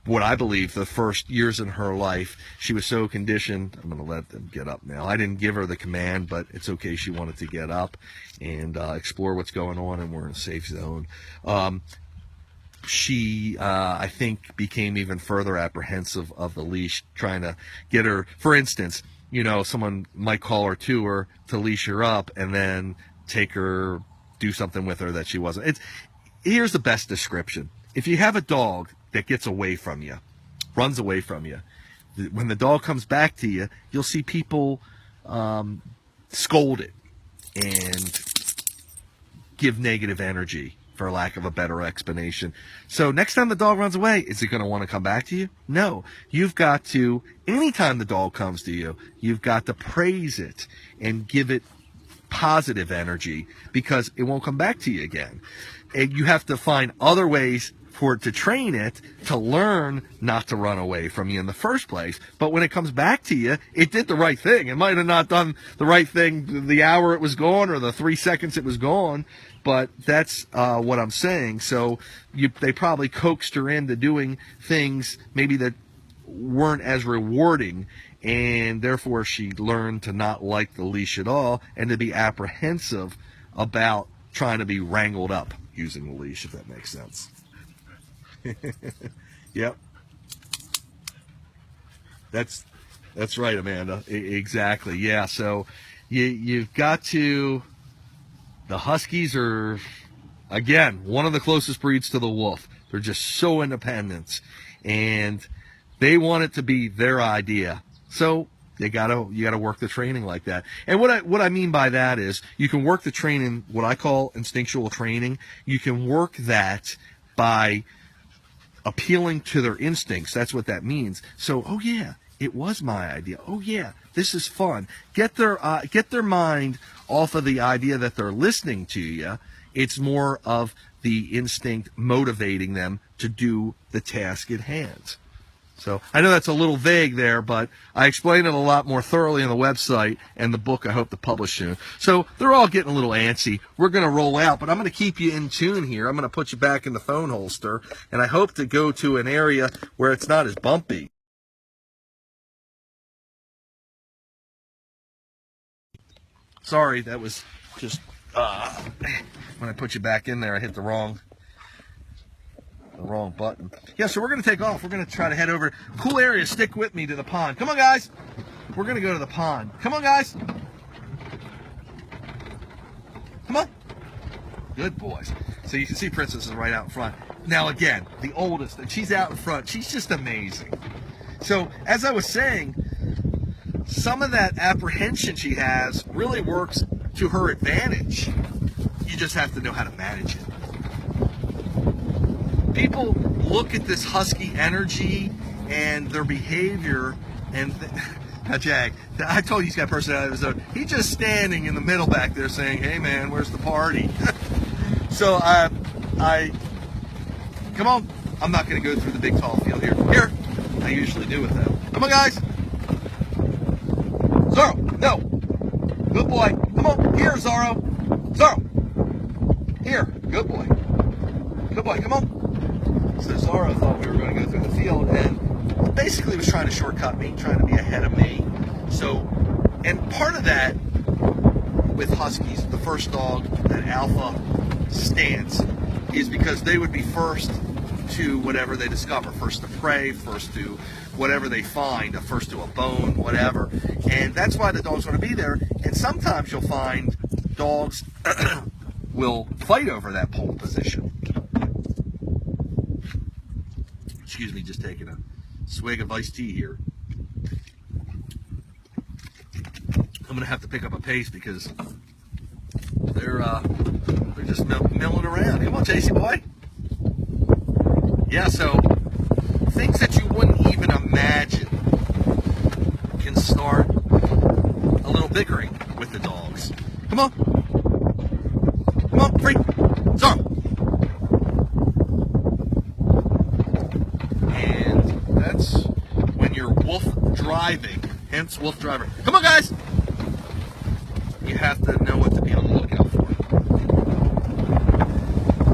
what I believe, the first years in her life, she was so conditioned. I'm going to let them get up now. I didn't give her the command, but it's okay. She wanted to get up and explore what's going on, and we're in a safe zone. She, I think, became even further apprehensive of the leash, trying to get her, for instance, you know, someone might call her to her to leash her up and then take her, do something with her that she wasn't. Here's the best description. If you have a dog that gets away from you, runs away from you, when the dog comes back to you, you'll see people scold it and give negative energy, for lack of a better explanation. So next time the dog runs away, is it going to want to come back to you? No. You've got to, anytime the dog comes to you, you've got to praise it and give it positive energy, because it won't come back to you again. And you have to find other ways for it to train it to learn not to run away from you in the first place. But when it comes back to you, it did the right thing. It might have not done the right thing the hour it was gone or the 3 seconds it was gone, but that's what I'm saying. So they probably coaxed her into doing things maybe that weren't as rewarding, and therefore she learned to not like the leash at all and to be apprehensive about trying to be wrangled up using the leash, if that makes sense. Yep. That's right, Amanda. Exactly. Yeah. So you've got to. The Huskies are, again, one of the closest breeds to the wolf. They're just so independent, and they want it to be their idea. So you gotta work the training like that. And what I mean by that is, you can work the training, what I call instinctual training. You can work that by appealing to their instincts. That's what that means. So, oh yeah, it was my idea. Oh yeah, this is fun. Get their mind off of the idea that they're listening to you. It's more of the instinct motivating them to do the task at hand. So I know that's a little vague there, but I explain it a lot more thoroughly on the website and the book I hope to publish soon. So they're all getting a little antsy. We're going to roll out, but I'm going to keep you in tune here. I'm going to put you back in the phone holster, and I hope to go to an area where it's not as bumpy. Sorry, that was just when I put you back in there, I hit the wrong button. Yeah, so we're going to take off. We're going to try to head over. Cool area. Stick with me to the pond. Come on, guys. We're going to go to the pond. Come on, guys. Come on. Good boys. So you can see Princess is right out in front. Now, again, the oldest, and she's out in front. She's just amazing. So, as I was saying, some of that apprehension she has really works to her advantage. You just have to know how to manage it. People look at this husky energy and their behavior, and Jag, I told you he's got personality of his own. He's just standing in the middle back there saying, "Hey man, where's the party?" So come on. I'm not going to go through the big tall field here. Here, I usually do with them. Come on, guys. Zorro, no. Good boy. Come on, here, Zorro. Zorro. Here, good boy. Good boy, come on. So Zorro thought we were going to go through the field, and basically was trying to shortcut me, trying to be ahead of me. So, and part of that with Huskies, the first dog, that alpha stance, is because they would be first to whatever they discover. First to prey, first to whatever they find, first to a bone, whatever. And that's why the dogs want to be there. And sometimes you'll find dogs will fight over that pole position. Excuse me, just taking a swig of iced tea here. I'm gonna have to pick up a pace because they're just milling around. Come on, Chasey boy. Yeah, so things that you wouldn't even imagine can start a little bickering with the dogs. Come on. Come on, free. Sorry. And that's when you're wolf driving, hence WooFDriver. Come on, guys. You have to know what to be on the lookout for.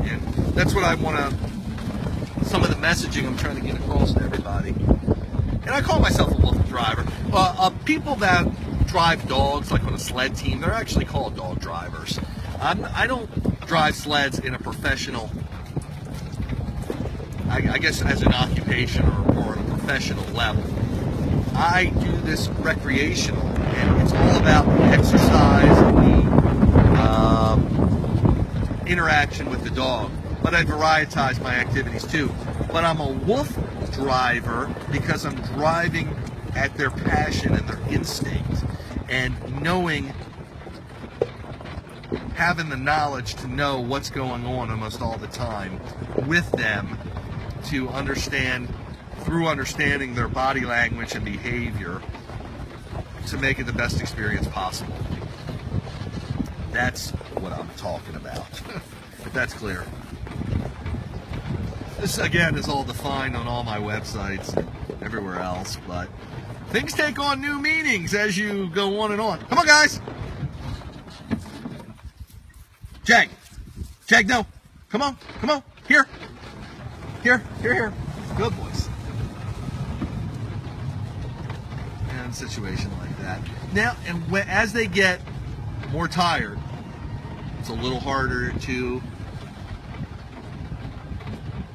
And that's what I want to, some of the messaging I'm trying to get across to everybody. And I call myself a WooFDriver. People that drive dogs, like on a sled team, they're actually called dog drivers. I don't drive sleds in a professional, I guess as an occupation or on a professional level. I do this recreational, and it's all about exercise and the interaction with the dog. But I varietize my activities too. But I'm a wolf driver because I'm driving at their passion and their instinct, and knowing, having the knowledge to know what's going on almost all the time with them, to understand, through understanding their body language and behavior, to make it the best experience possible. That's what I'm talking about, if that's clear. This, again, is all defined on all my websites and everywhere else, but things take on new meanings as you go on and on. Come on, guys. Jag. Jag, no. Come on. Come on. Here. Here. Here, here. Good boys. And situation like that. Now, and as they get more tired, it's a little harder to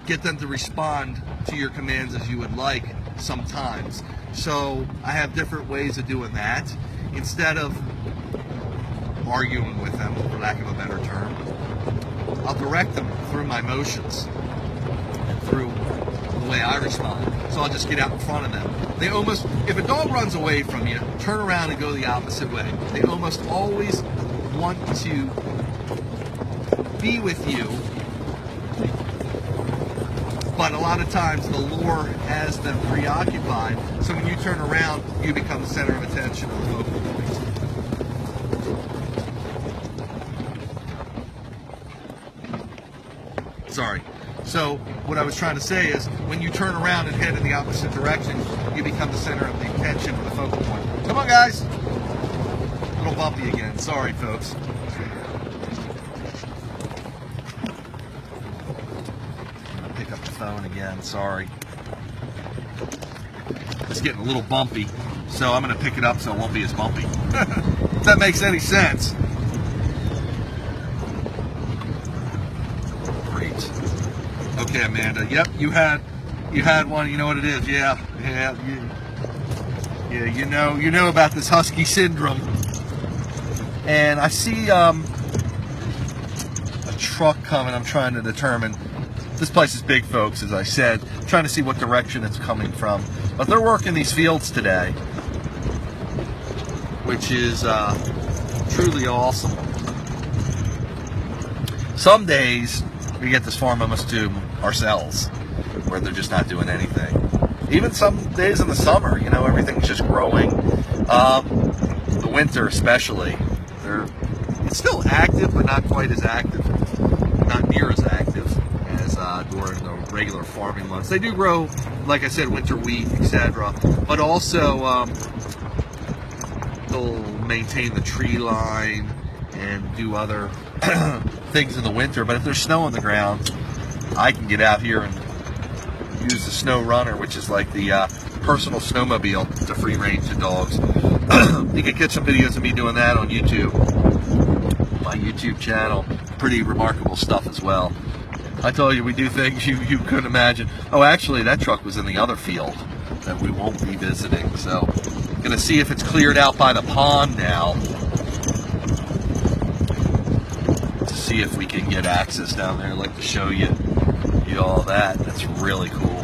get them to respond to your commands as you would like sometimes. So I have different ways of doing that. Instead of arguing with them, for lack of a better term, I'll direct them through my motions and through the way I respond. So I'll just get out in front of them. They almost, if a dog runs away from you, turn around and go the opposite way. They almost always want to be with you, but a lot of times the lure has them preoccupied. So when you turn around, you become the center of attention of the focal point. Sorry. So what I was trying to say is, when you turn around and head in the opposite direction, you become the center of the attention or the focal point. Come on, guys. A little bumpy again. Sorry, folks. Pick up the phone again. Sorry. It's getting a little bumpy, so I'm going to pick it up so it won't be as bumpy. If that makes any sense. Great. Okay, Amanda. Yep, you had one. You know what it is. Yeah. You know about this husky syndrome. And I see a truck coming. I'm trying to determine. This place is big, folks, as I said. I'm trying to see what direction it's coming from. But they're working these fields today, which is truly awesome. Some days we get this farm almost to ourselves, where they're just not doing anything. Even some days in the summer, you know, everything's just growing. The winter especially, it's still active, but not quite as active, not near as active as during the regular farming months. They do grow, like I said, winter wheat, etc., but also they'll maintain the tree line and do other things in the winter. But if there's snow on the ground, I can get out here and use the snow runner, which is like the personal snowmobile to free range the dogs. You can catch some videos of me doing that on YouTube, my YouTube channel. Pretty remarkable stuff as well. I told you we do things you couldn't imagine. Oh, actually, that truck was in the other field that we won't be visiting. So, gonna see if it's cleared out by the pond now to see if we can get access down there. I'd like to show you all that. That's really cool.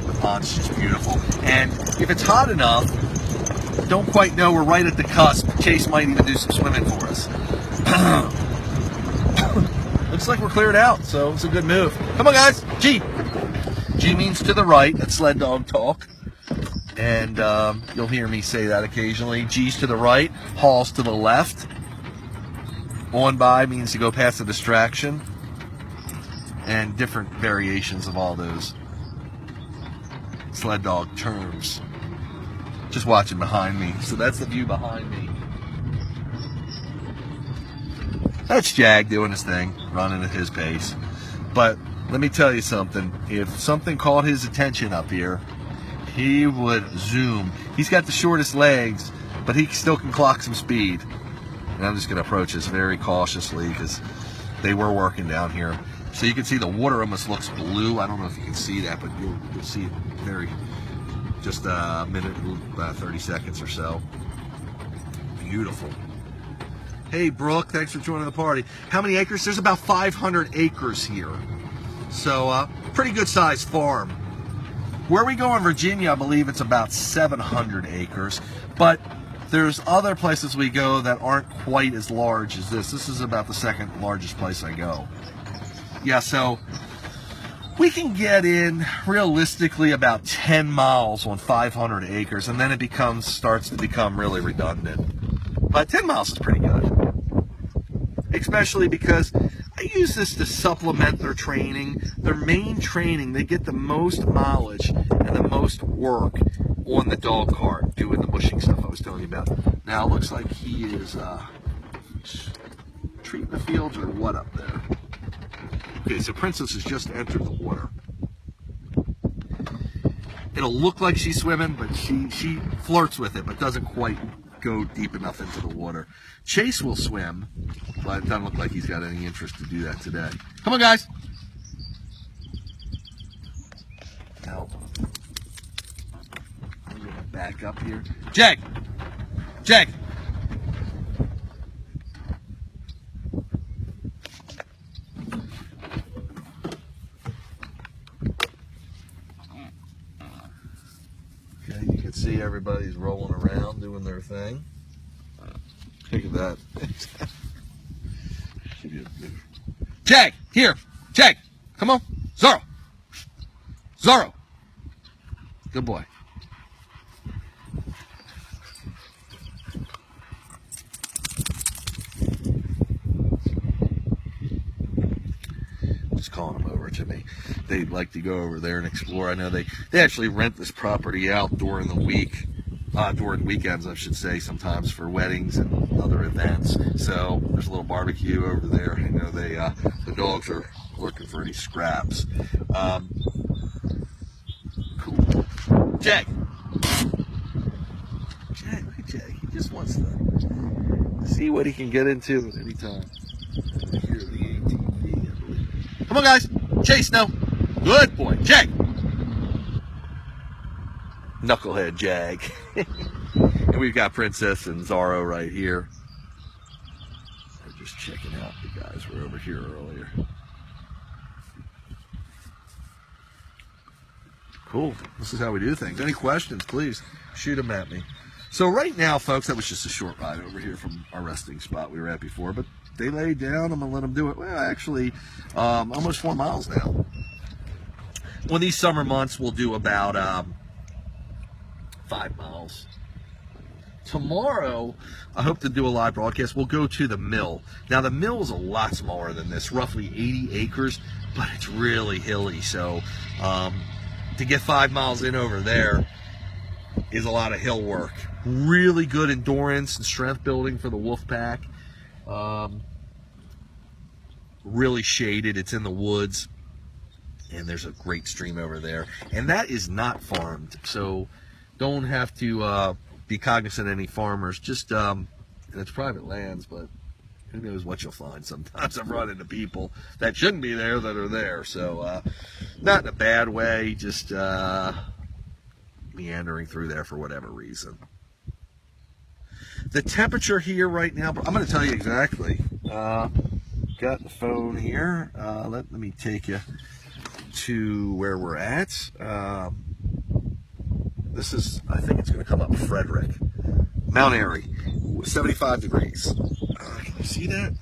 The pond's just beautiful. And if it's hot enough, don't quite know, we're right at the cusp. Chase might even do some swimming for us. Looks like we're cleared out, so it's a good move. Come on, guys. G. G means to the right. That's sled dog talk. And you'll hear me say that occasionally. G's to the right, Hall's to the left. On by means to go past a distraction. And different variations of all those sled dog terms. Just watching behind me. So that's the view behind me. That's Jag doing his thing, running at his pace. But let me tell you something. If something caught his attention up here, he would zoom. He's got the shortest legs, but he still can clock some speed. And I'm just going to approach this very cautiously because they were working down here. So you can see the water almost looks blue. I don't know if you can see that, but you'll see it very, just a minute, 30 seconds or so. Beautiful. Hey, Brooke, thanks for joining the party. How many acres? There's about 500 acres here. So, pretty good sized farm. Where we go in Virginia, I believe it's about 700 acres. But there's other places we go that aren't quite as large as this. This is about the second largest place I go. Yeah, so we can get in realistically about 10 miles on 500 acres, and then it starts to become really redundant. But 10 miles is pretty good. Especially because I use this to supplement their training. Their main training, they get the most mileage and the most work on the dog cart doing the bushing stuff I was telling you about. Now it looks like he is treating the fields or what up there. Okay, so Princess has just entered the water. It'll look like she's swimming, but she flirts with it, but doesn't quite go deep enough into the water. Chase will swim, but it doesn't look like he's got any interest to do that today. Come on, guys. Now, I'm going to back up here. Jag! Jag! Okay, you can see everybody's rolling around doing their thing. Look at that. Jag, here. Jag, come on. Zorro. Zorro. Good boy. Just calling them over to me. They'd like to go over there and explore. I know they actually rent this property out during the week. During weekends, I should say, sometimes for weddings and other events. So there's a little barbecue over there. I know the dogs are looking for any scraps. Cool. Jag! Jag, look at Jag. He just wants to see what he can get into at any time. Here, the ATV, I believe. Come on, guys. Chase, no. Good boy. Jag! Knucklehead Jag. And we've got Princess and Zorro right here. We're just checking out the guys were over here earlier. Cool. This is how we do things. Any questions, please shoot them at me. So right now, folks, that was just a short ride over here from our resting spot we were at before, but they laid down. I'm going to let them do it. Well, actually, almost 4 miles now. Well, these summer months, we'll do about 5 miles. Tomorrow, I hope to do a live broadcast. We'll go to the mill. Now, the mill is a lot smaller than this, roughly 80 acres, but it's really hilly. So, to get 5 miles in over there is a lot of hill work. Really good endurance and strength building for the wolf pack. Really shaded. It's in the woods. And there's a great stream over there. And that is not farmed. So, don't have to be cognizant of any farmers. Just, and it's private lands, but who knows what you'll find. Sometimes I've run into people that shouldn't be there that are there. So not in a bad way, just meandering through there for whatever reason. The temperature here right now, I'm going to tell you exactly. Got the phone here. Let me take you to where we're at. This is, I think it's going to come up Frederick. Mount Airy, 75 degrees. Can you see that?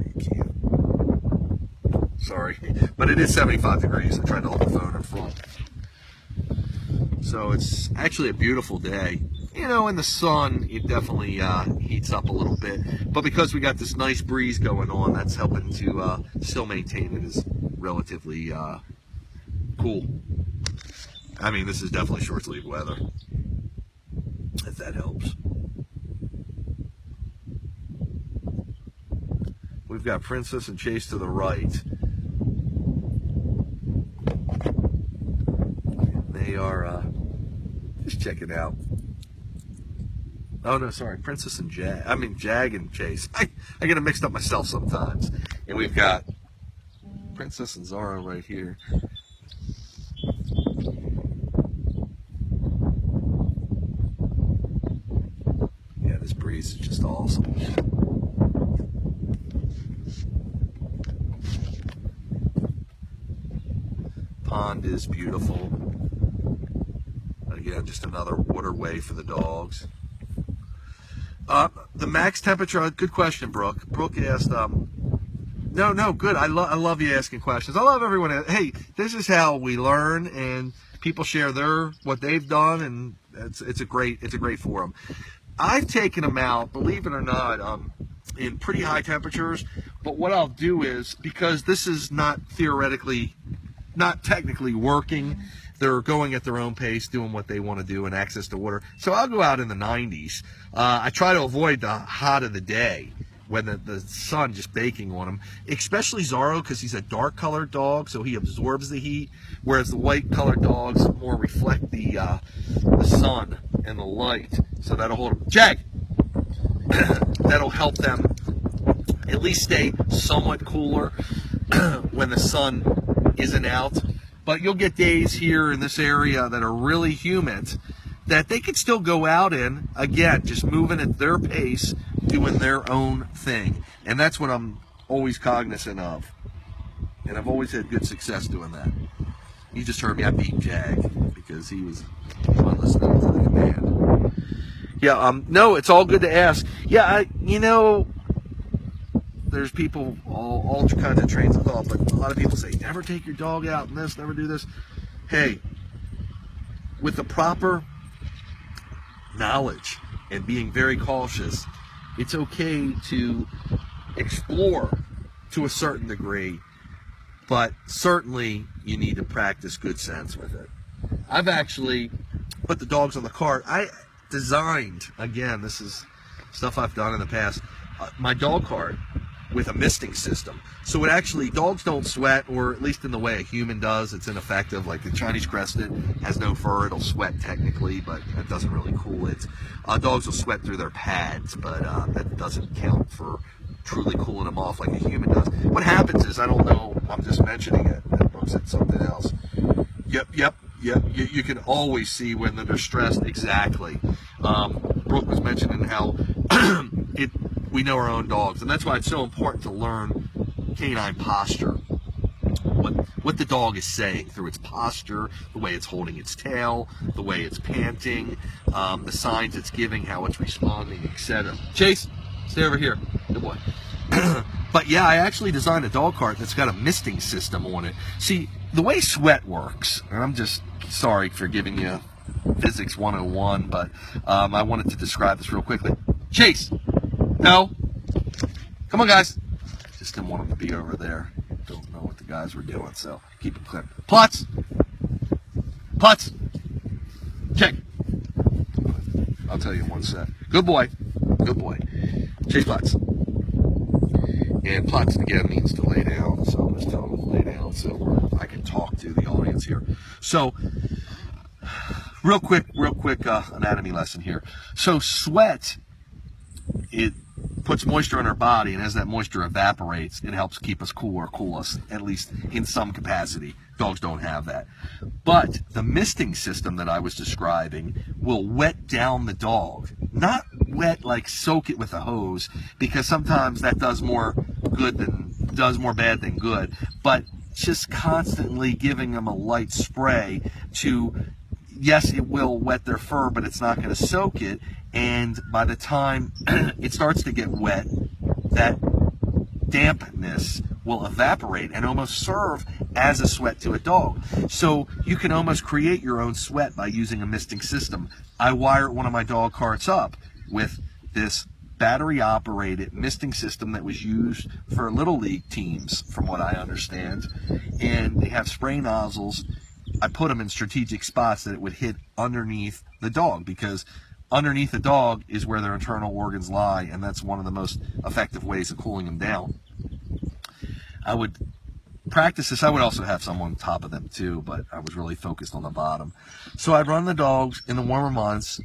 You can't. Sorry. But it is 75 degrees. I tried to hold the phone in front. So it's actually a beautiful day. You know, in the sun, it definitely heats up a little bit. But because we got this nice breeze going on, that's helping to still maintain it as relatively cool. I mean, this is definitely short sleeve weather, if that helps. We've got Princess and Chase to the right. They are just checking out. Oh no, sorry, Princess and Jag. I mean Jag and Chase. I get them mixed up myself sometimes. And we've got Princess and Zorro right here. Yeah, this breeze is just awesome. Pond is beautiful. Again, just another waterway for the dogs. The max temperature, good question, Brooke. Brooke asked, no, good. I love you asking questions. I love everyone. Hey, this is how we learn, and people share what they've done, and it's a great forum. I've taken them out, believe it or not, in pretty high temperatures. But what I'll do is, because this is not technically working, they're going at their own pace, doing what they want to do, and access to water. So I'll go out in the 90s. I try to avoid the hot of the day when the sun just baking on him, especially Zorro, because he's a dark colored dog, so he absorbs the heat, whereas the white colored dogs more reflect the sun and the light. So that'll hold them. Jag! That'll help them at least stay somewhat cooler when the sun isn't out. But you'll get days here in this area that are really humid that they could still go out in, again, just moving at their pace, doing their own thing. And that's what I'm always cognizant of. And I've always had good success doing that. You just heard me, I beat Jag because he was listening to the command. Yeah, no, it's all good to ask. Yeah, there's people, all kinds of trains of thought, but a lot of people say, never take your dog out and this, never do this. Hey, with the proper knowledge and being very cautious, it's okay to explore to a certain degree, but certainly you need to practice good sense with it. I've actually put the dogs on the cart. I designed, again, this is stuff I've done in the past, my dog cart with a misting system. So it actually, dogs don't sweat, or at least in the way a human does, it's ineffective. Like the Chinese Crested has no fur, it'll sweat technically, but it doesn't really cool it. Dogs will sweat through their pads, but that doesn't count for truly cooling them off like a human does. What happens is, I don't know, I'm just mentioning it, that Brooke said something else. Yep, you can always see when they're stressed, exactly. Brooke was mentioning how we know our own dogs, and that's why it's so important to learn canine posture. What the dog is saying through its posture, the way it's holding its tail, the way it's panting, the signs it's giving, how it's responding, etc. Chase, stay over here. Good boy. But yeah, I actually designed a dog cart that's got a misting system on it. See, the way sweat works, and I'm just sorry for giving you Physics 101, but I wanted to describe this real quickly. Chase! No! Come on, guys! Just didn't want them to be over there. Don't know what the guys were doing, so keep it clear. Plots! Plots! Check! I'll tell you in one sec. Good boy. Good boy. Chase Plots. And Plots, again, means to lay down, so I'm just telling them to lay down so I can talk to the audience here. So, real quick anatomy lesson here. So sweat it puts moisture on our body, and as that moisture evaporates, it helps keep us cool or cool us, at least in some capacity. Dogs don't have that. But the misting system that I was describing will wet down the dog. Not wet like soak it with a hose, because sometimes that does more bad than good, but just constantly giving them a light spray to, yes, it will wet their fur, but it's not going to soak it. And by the time it starts to get wet, that dampness will evaporate and almost serve as a sweat to a dog. So you can almost create your own sweat by using a misting system. I wired one of my dog carts up with this battery operated misting system that was used for little league teams, from what I understand. And they have spray nozzles. I put them in strategic spots that it would hit underneath the dog, because underneath the dog is where their internal organs lie, and that's one of the most effective ways of cooling them down. I would practice this. I would also have some on top of them too, but I was really focused on the bottom. So I'd run the dogs in the warmer months,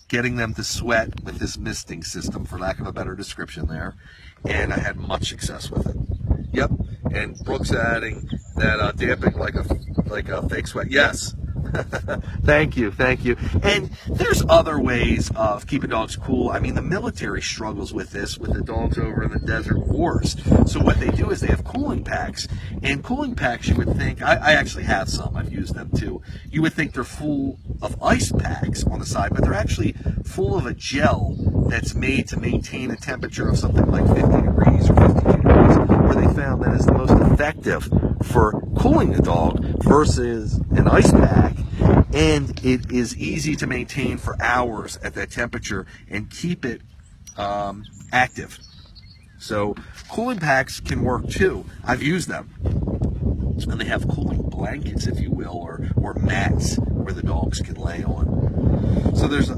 getting them to sweat with this misting system, for lack of a better description there, and I had much success with it. Yep, and Brooks adding that damping like a fake sweat. Yes. Thank you. And there's other ways of keeping dogs cool. I mean, the military struggles with this, with the dogs over in the desert wars. So what they do is they have cooling packs. And cooling packs, you would think, I actually have some, I've used them too. You would think they're full of ice packs on the side, but they're actually full of a gel that's made to maintain a temperature of something like 50 degrees or 52 degrees, where they found that is the most effective for cooling the dog versus an ice pack. And it is easy to maintain for hours at that temperature and keep it active. So cooling packs can work too. I've used them. And they have cooling blankets, if you will, or mats where the dogs can lay on. So there's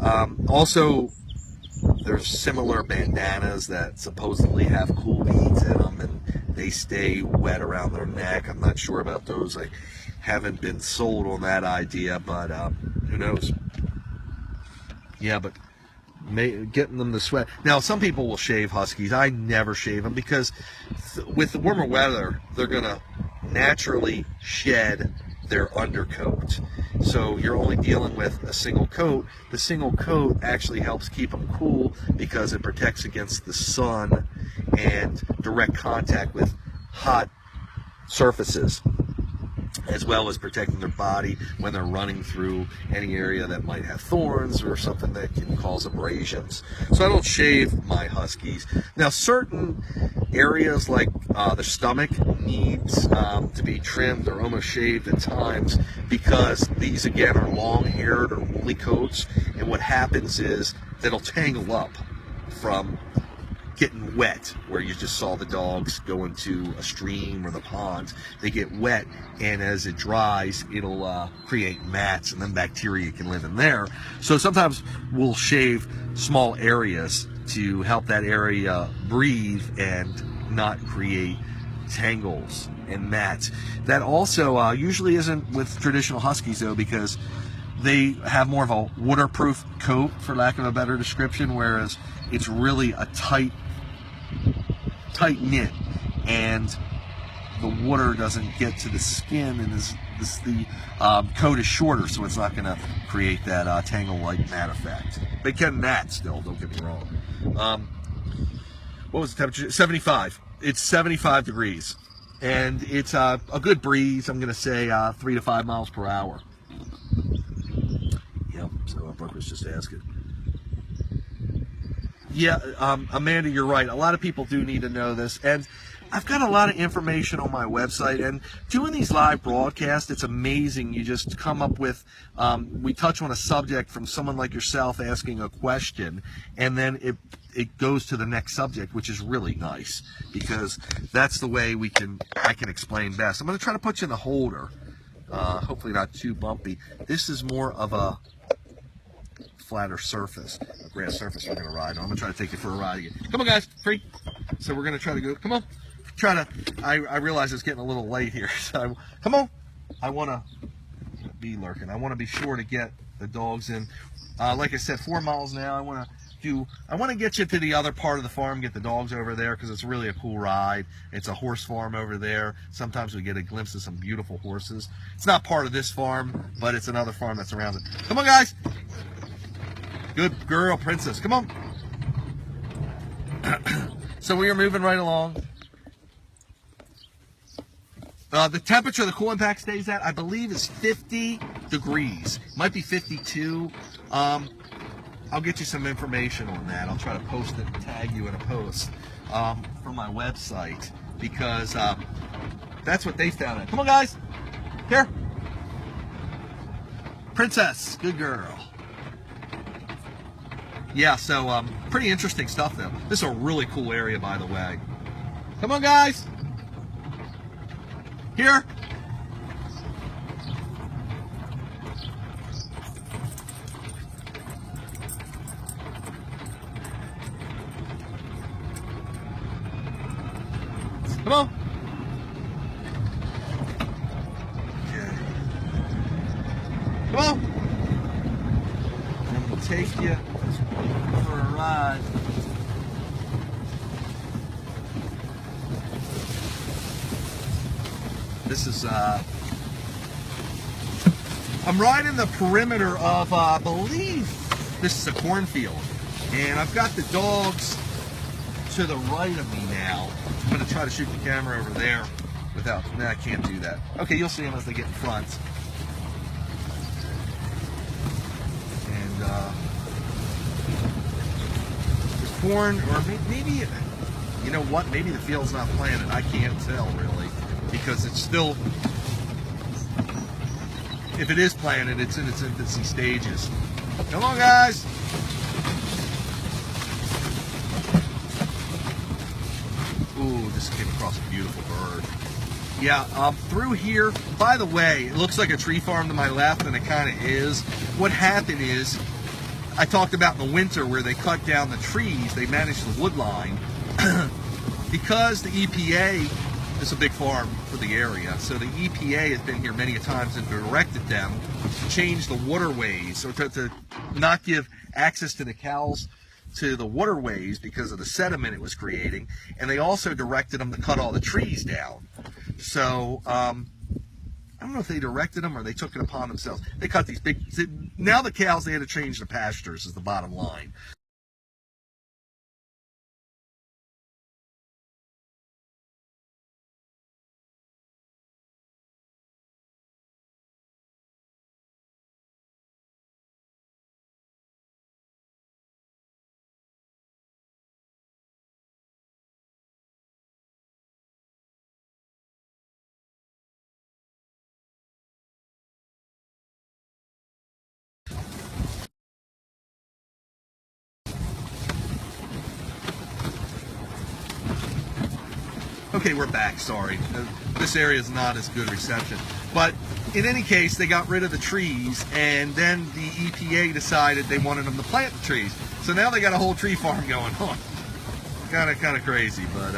there's similar bandanas that supposedly have cool beads in them, and they stay wet around their neck. I'm not sure about those. I haven't been sold on that idea, but who knows? Yeah, but getting them to sweat. Now, some people will shave Huskies. I never shave them, because with the warmer weather, they're going to naturally shed their undercoat. So you're only dealing with a single coat. The single coat actually helps keep them cool, because it protects against the sun and direct contact with hot surfaces, as well as protecting their body when they're running through any area that might have thorns or something that can cause abrasions. So I don't shave my Huskies. Now, certain areas like the stomach needs to be trimmed or almost shaved at times, because these, again, are long-haired or woolly coats, and what happens is they'll tangle up from getting wet, where you just saw the dogs go into a stream or the pond. They get wet, and as it dries, it'll create mats, and then bacteria can live in there. So sometimes we'll shave small areas to help that area breathe and not create tangles and mats. That also usually isn't with traditional Huskies, though, because they have more of a waterproof coat, for lack of a better description, whereas it's really a tight knit, and the water doesn't get to the skin, and the coat is shorter, so it's not going to create that tangle-like mat effect. They can mat still, don't get me wrong. What was the temperature? 75. It's 75 degrees, and it's a good breeze. I'm going to say 3 to 5 miles per hour. Yep, so Brooke was just asking. Yeah, Amanda, you're right. A lot of people do need to know this, and I've got a lot of information on my website, and doing these live broadcasts, it's amazing. You just come up with, we touch on a subject from someone like yourself asking a question, and then it goes to the next subject, which is really nice, because that's the way I can explain best. I'm going to try to put you in the holder, hopefully not too bumpy. This is more of a flatter surface, a grass surface we're going to ride on. I'm going to try to take you for a ride again. Come on, guys, free. So we're going to try to go, come on. I realize it's getting a little late here, so come on. I want to be lurking. I want to be sure to get the dogs in. Like I said, 4 miles now. I want to I want to get you to the other part of the farm, get the dogs over there, because it's really a cool ride. It's a horse farm over there. Sometimes we get a glimpse of some beautiful horses. It's not part of this farm, but it's another farm that surrounds it. Come on, guys. Good girl, Princess. Come on. So we are moving right along. The temperature the cooling pack stays at, I believe, is 50 degrees. Might be 52. I'll get you some information on that. I'll try to post it and tag you in a post from my website, because that's what they found. Come on, guys. Here. Princess. Good girl. Yeah, so pretty interesting stuff, though. This is a really cool area, by the way. Come on, guys. Here. Come on. Okay. Come on. I'm going to take you for a ride. This is, I'm riding the perimeter of, I believe this is a cornfield. And I've got the dogs to the right of me now. I'm going to try to shoot the camera over there without, no, I can't do that. Okay, you'll see them as they get in front. And there's corn, or maybe, you know what, maybe the field's not planted. I can't tell really, because it's still, if it is planted, it's in its infancy stages. Come on, guys. Ooh, just came across a beautiful bird. Yeah, through here, by the way, it looks like a tree farm to my left, and it kind of is. What happened is, I talked about in the winter where they cut down the trees, they managed the wood line. Because the EPA, it's a big farm for the area, so the EPA has been here many a times and directed them to change the waterways, so to not give access to the cows to the waterways because of the sediment it was creating, and they also directed them to cut all the trees down. So I don't know if they directed them or they took it upon themselves. They cut these big, now the cows, they had to change the pastures is the bottom line. Okay, we're back, sorry. This area is not as good reception. But in any case, they got rid of the trees, and then the EPA decided they wanted them to plant the trees. So now they got a whole tree farm going on. Kind of crazy, but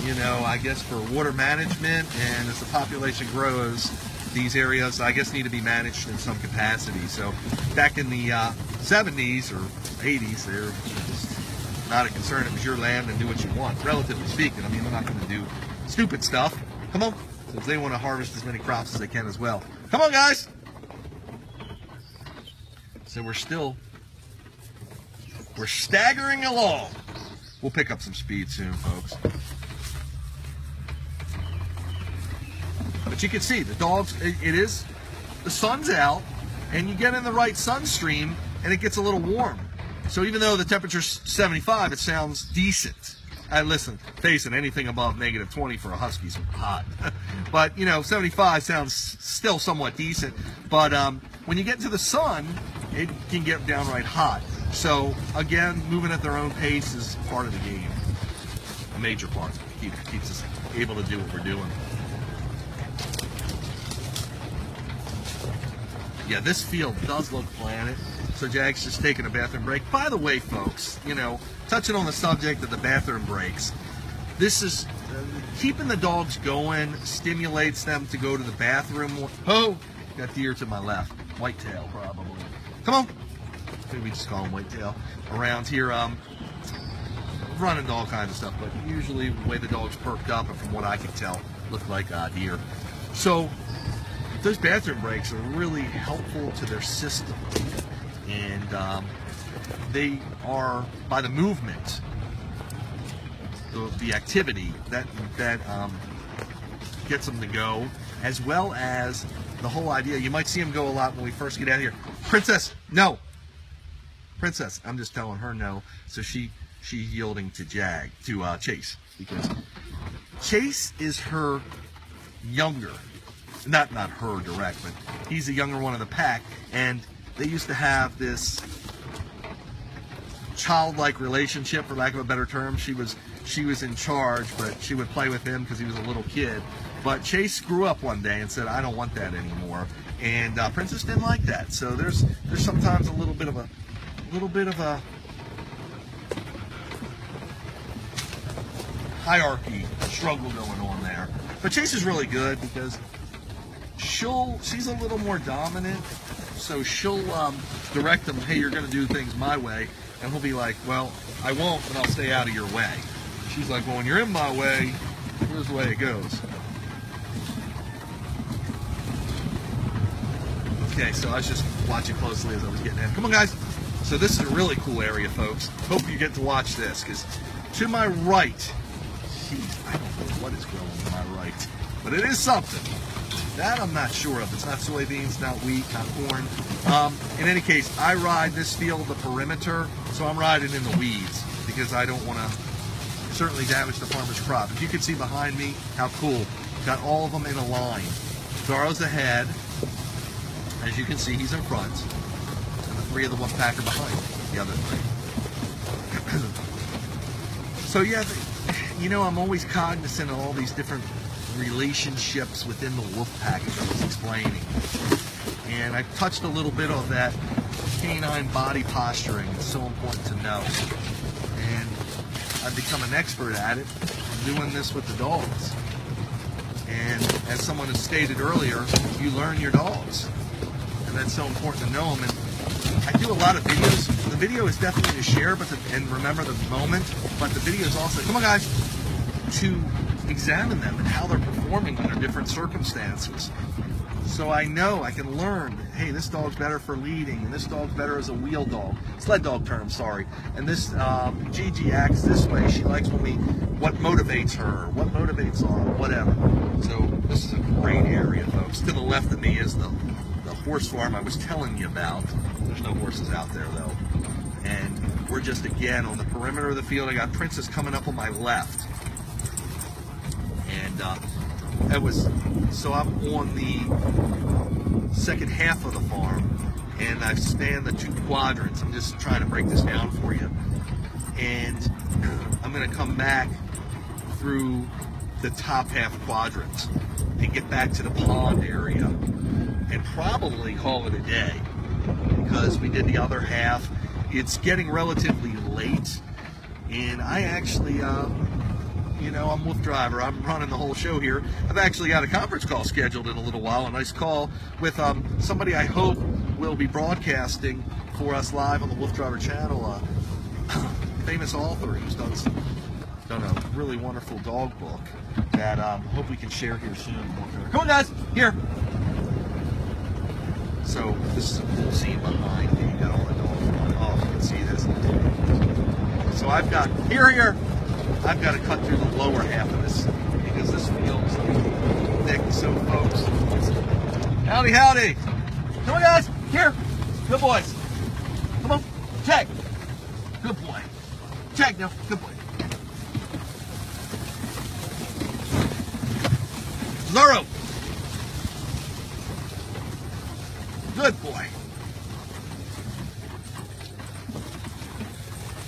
you know, I guess for water management and as the population grows, these areas, I guess, need to be managed in some capacity. So back in the 70s or 80s, they were just not a concern. It was your land and do what you want, relatively speaking. I mean, they're not going to do stupid stuff. Come on, since they want to harvest as many crops as they can as well. Come on, guys. So we're staggering along. We'll pick up some speed soon, folks. But you can see the dogs, the sun's out, and you get in the right sun stream, and it gets a little warm. So even though the temperature's 75, it sounds decent. Listen, face it, anything above -20 for a husky's hot. But, you know, 75 sounds still somewhat decent. But when you get into the sun, it can get downright hot. So, again, moving at their own pace is part of the game. A major part. Keeps us able to do what we're doing. Yeah, this field does look planted. So Jack's just taking a bathroom break. By the way, folks, you know, touching on the subject of the bathroom breaks, this is keeping the dogs going, stimulates them to go to the bathroom. Oh, got deer to my left. Whitetail, probably. Come on. maybe we just call them whitetail, around here, running all kinds of stuff, but usually the way the dog's perked up, and from what I can tell, look like deer. So those bathroom breaks are really helpful to their system, and they are, by the movement, the activity that gets them to go, as well as the whole idea. You might see them go a lot when we first get out of here. Princess, no. Princess, I'm just telling her no, so she's yielding to Chase, because Chase is her younger, not her direct, but he's the younger one of the pack, and they used to have this childlike relationship, for lack of a better term. She was in charge, but she would play with him because he was a little kid. But Chase grew up one day and said, "I don't want that anymore," and Princess didn't like that. So there's sometimes a little bit of a hierarchy struggle going on there. But Chase is really good because she's a little more dominant, so she'll direct him, "Hey, you're going to do things my way," and he'll be like, "Well, I won't, but I'll stay out of your way." She's like, "Well, when you're in my way, here's the way it goes." Okay, so I was just watching closely as I was getting in. Come on, guys. So this is a really cool area, folks. Hope you get to watch this, because to my right, geez, I don't know what is growing to my right, but it is something. That I'm not sure of. It's not soybeans, not wheat, not corn. In any case, I ride this field, the perimeter, so I'm riding in the weeds because I don't want to certainly damage the farmer's crop. If you can see behind me, how cool. Got all of them in a line. Darrow's ahead. As you can see, he's in front. And the three of the wolf pack are behind the other three. So yeah, you know, I'm always cognizant of all these different relationships within the wolf pack, as I was explaining. And I touched a little bit on that canine body posturing. It's so important to know. And I've become an expert at it, doing this with the dogs. And as someone has stated earlier, you learn your dogs. And that's so important to know them. And I do a lot of videos. The video is definitely to share, and remember the moment, but the video is also, come on guys, to examine them and how they're performing under different circumstances. So I know I can learn, hey, this dog's better for leading, and this dog's better as a wheel dog, sled dog term, sorry. And this Gigi acts this way. She likes what motivates her, what motivates whatever. So this is a great area, folks. To the left of me is the horse farm I was telling you about. There's no horses out there though. And we're just again on the perimeter of the field. I got Princess coming up on my left. And so I'm on the second half of the farm, and I've spanned the two quadrants. I'm just trying to break this down for you. And I'm going to come back through the top half quadrant and get back to the pond area and probably call it a day, because we did the other half. It's getting relatively late, and I actually, you know, I'm WooFDriver. I'm running the whole show here. I've actually got a conference call scheduled in a little while, a nice call with somebody I hope will be broadcasting for us live on the WooFDriver channel, a famous author who's done a really wonderful dog book that I hope we can share here soon. Come on, guys, here. So this is a cool scene behind me. You got all the dogs running off. You can see this. So I've got I've got to cut through the lower half of this because this field's thick. So folks, howdy, howdy. Come on, guys, here. Good boys. Come on, check. Good boy. Check now. Good boy. Zorro. Good boy.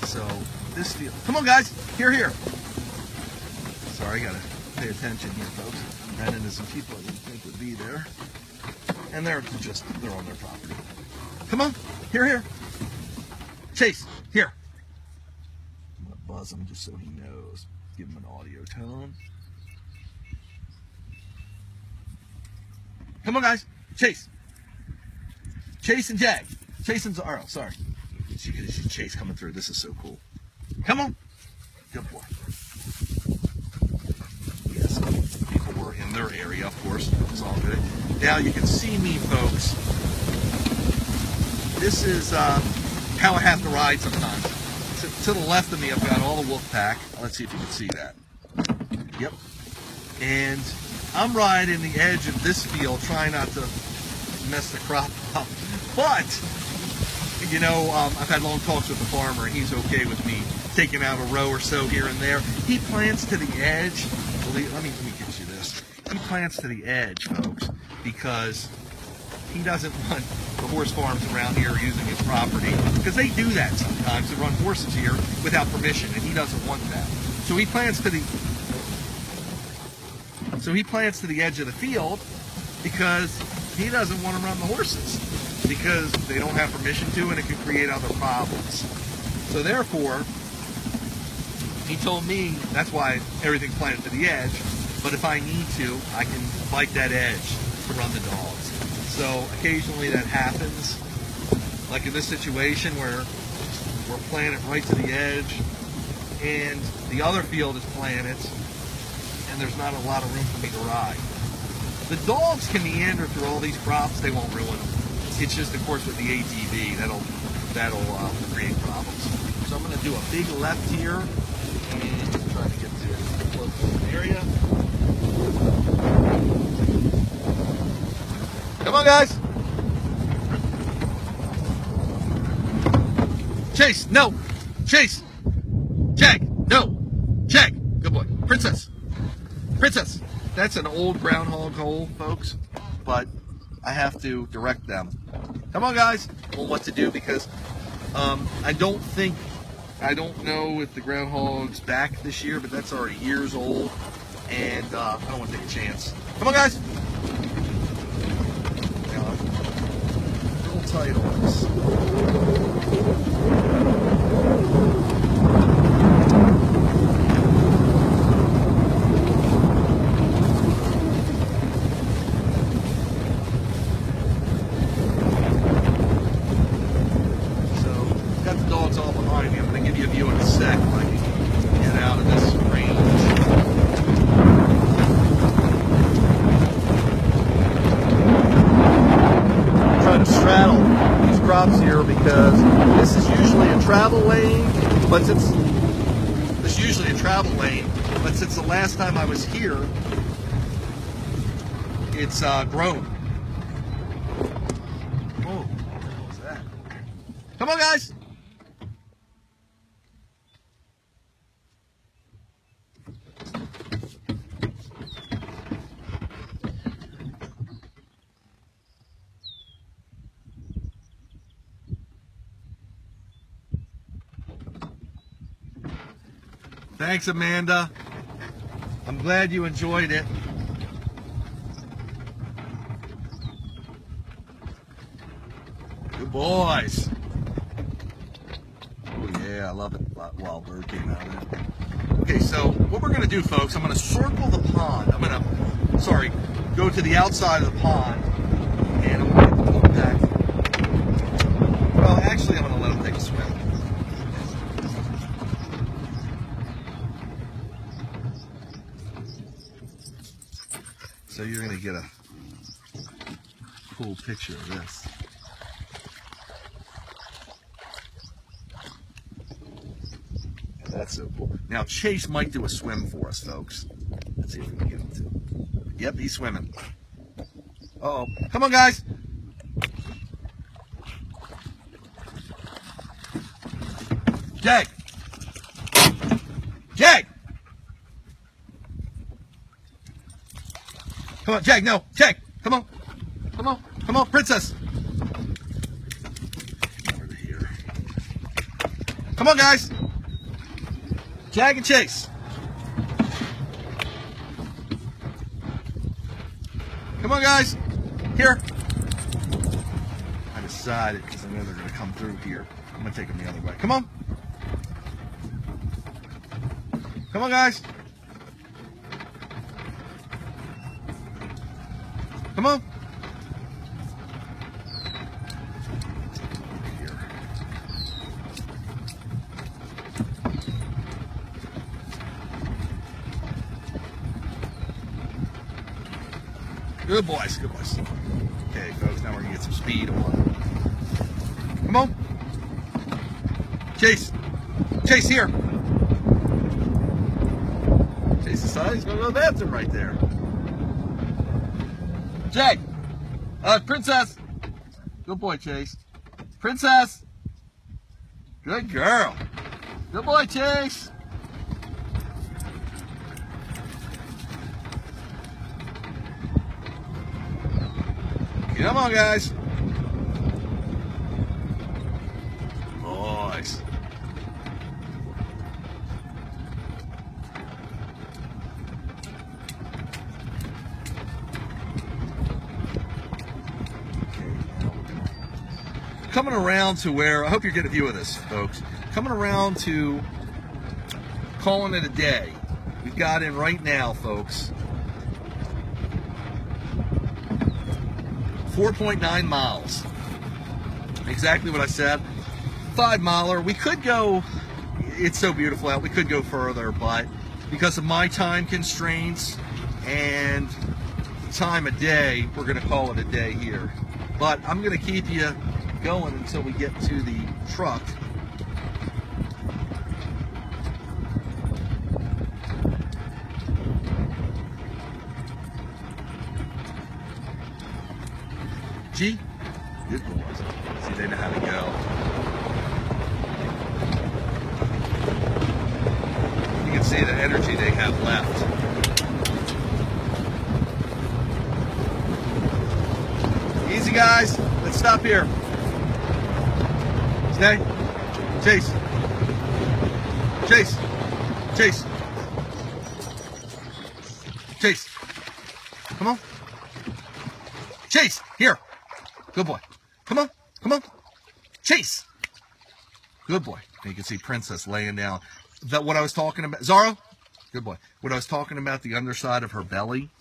So this field. Come on, guys. Here. Sorry, I gotta pay attention here, folks. Ran into some people I didn't think would be there, and they're on their property. Come on. Here. Chase. Here. I'm gonna buzz him just so he knows. Give him an audio tone. Come on, guys. Chase and Jag. Chase and Zorro. Sorry. As you can see Chase coming through. This is so cool. Come on. Good boy. Yes, people were in their area, of course. It's all good. Now you can see me, folks. This is how I have to ride sometimes. To the left of me, I've got all the wolf pack. Let's see if you can see that. Yep. And I'm riding the edge of this field, trying not to mess the crop up. But, you know, I've had long talks with the farmer, and he's okay with me taking out a row or so here and there. He plants to the edge. Let me get you this. He plants to the edge, folks, because he doesn't want the horse farms around here using his property, because they do that sometimes. They run horses here without permission, and he doesn't want that. So he plants to the edge of the field because he doesn't want to run the horses, because they don't have permission to, and it can create other problems. So therefore, he told me that's why everything's planted to the edge, but if I need to, I can bite that edge to run the dogs. So occasionally that happens, like in this situation where we're planted right to the edge and the other field is planted and there's not a lot of room for me to ride. The dogs can meander through all these crops, they won't ruin them. It's just, of course, with the ATV, that'll create problems. So I'm going to do a big left here and try to get to a close area. Come on, guys. Chase, no. Chase. Jag, no. Jag, good boy. Princess. Princess. That's an old groundhog hole, folks, but I have to direct them. Come on, guys. Well, what to do, because I don't know if the groundhog's back this year, but that's already years old, and I don't want to take a chance. Come on, guys. Now, a little tight on this. Here because this is usually a travel lane, but since the last time I was here, it's grown. Whoa, what was that? Come on, guys. Thanks, Amanda. I'm glad you enjoyed it. Good boys. Oh yeah, I love it. Wild bird came out of it. Okay, so what we're going to do, folks, I'm going to circle the pond. I'm going to, go to the outside of the pond, and I'm going to get the wolf pack. Well, actually, I'm going to let them take a swim. So you're going to get a cool picture of this. And that's so cool. Now Chase might do a swim for us, folks. Let's see if we can get him to. Yep, he's swimming. Uh-oh. Come on, guys. Jag. Jag. Come on, Jag, no. Jag, come on. Come on. Come on, Princess. Over here. Come on, guys. Jag and Chase. Come on, guys. Here. I decided, because I know they're going to come through here, I'm going to take them the other way. Come on. Come on, guys. Come on. Here. Good boys, good boys. Okay, folks, now we're gonna get some speed on. Come on. Chase. Chase, here. Chase decided he's gonna go to the bathroom right there. Jay. Princess. Good boy, Chase. Princess. Good girl. Good boy, Chase. Come on, guys. Boys. Coming around to where, I hope you're getting a view of this, folks. Coming around to calling it a day. We've got in right now, folks, 4.9 miles. Exactly what I said. 5 miler. We could go, it's so beautiful out, we could go further, but because of my time constraints and time of day, we're going to call it a day here. But I'm going to keep you going until we get to the truck. G, good boys. See, they know how to go. You can see the energy they have left. Easy, guys. Let's stop here. Stay. Chase. Chase. Chase. Chase. Come on. Chase. Here. Good boy. Come on. Come on. Chase. Good boy. And you can see Princess laying down. That what I was talking about. Zorro. Good boy. What I was talking about, the underside of her belly,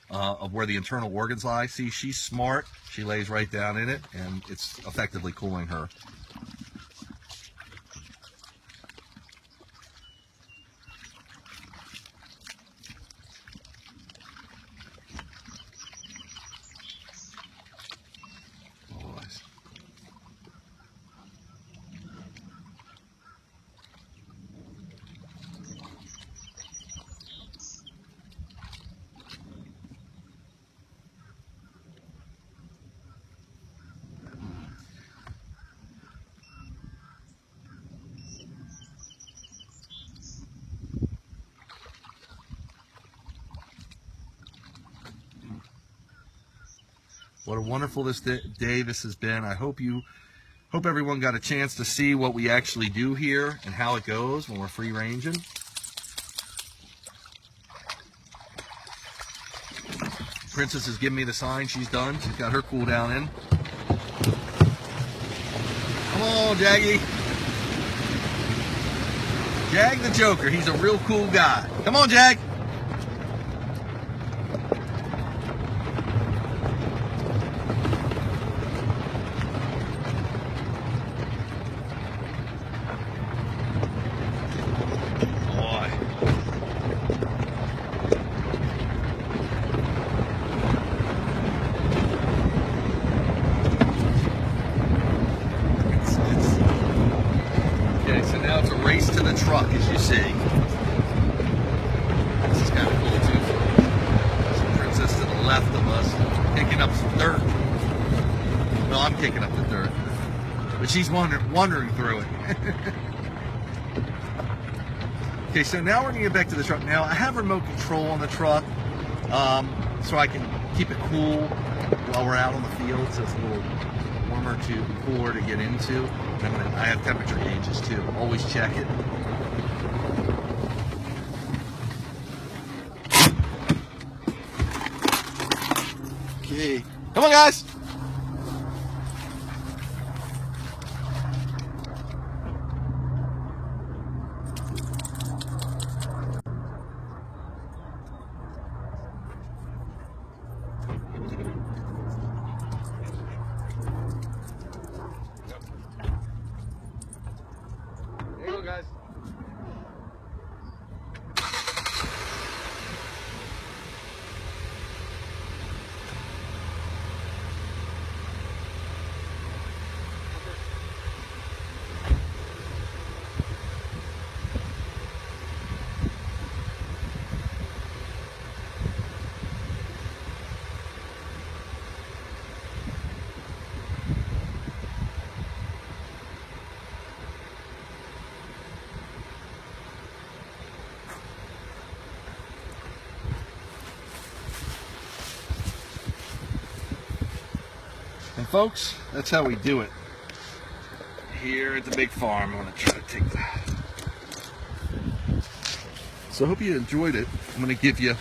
of where the internal organs lie. See, she's smart. She lays right down in it, and it's effectively cooling her. Boys. What a wonderful day this has been. I hope everyone got a chance to see what we actually do here and how it goes when we're free ranging. Princess is giving me the sign she's done. She's got her cool down in. Come on, Jaggy. Jag the Joker. He's a real cool guy. Come on, Jag. Now it's a race to the truck, as you see. This is kind of cool too. Some Princess to the left of us, picking up some dirt. No, I'm kicking up the dirt, but she's wandering through it. Okay, so now we're gonna get back to the truck. Now I have remote control on the truck, so I can keep it cool while we're out on the field, so it's a little warmer to cooler to get into. I have temperature gauges too. Always check it. Okay. Come on, guys. Guys. folks, that's how we do it here at the big farm. I'm going to try to take that. So I hope you enjoyed it. I'm going to give you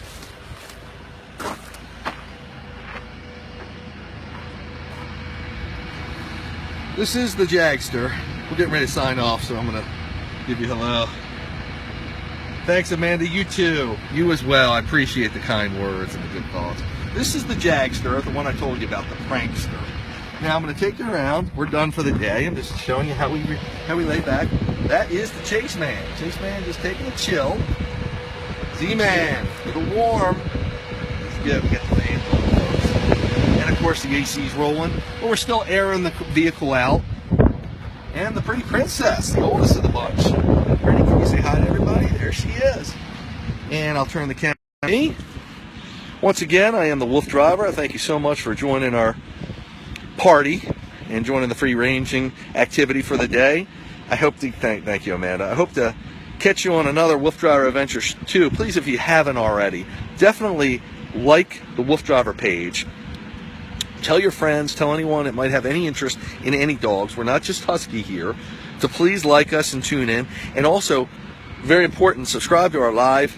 this is the Jagster. We're getting ready to sign off, so I'm going to give you hello. Thanks, Amanda. You too. You as well. I appreciate the kind words and the good thoughts. This is the Jagster, the one I told you about, the prankster. Now I'm going to take you around. We're done for the day. I'm just showing you how we lay back. That is the Chase Man. Chase Man just taking a chill. Z-Man, a little warm. It's good. We got the fans on, folks. And of course the AC's rolling, but we're still airing the vehicle out. And the pretty princess, the oldest of the bunch. Ready? Can you say hi to everybody? There she is. And I'll turn the camera on me. Once again, I am the WooFDriver. I thank you so much for joining our party and joining the free ranging activity for the day. I hope to thank you, Amanda. I hope to catch you on another WooFDriver Adventure too. Please, if you haven't already, definitely like the WooFDriver page. Tell your friends, tell anyone that might have any interest in any dogs. We're not just husky here. So please like us and tune in. And also, very important, subscribe to our live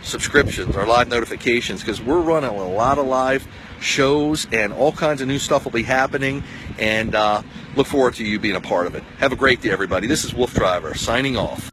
subscriptions, our live notifications, because we're running a lot of live shows and all kinds of new stuff will be happening, and look forward to you being a part of it. Have a great day, everybody. This is WooFDriver signing off.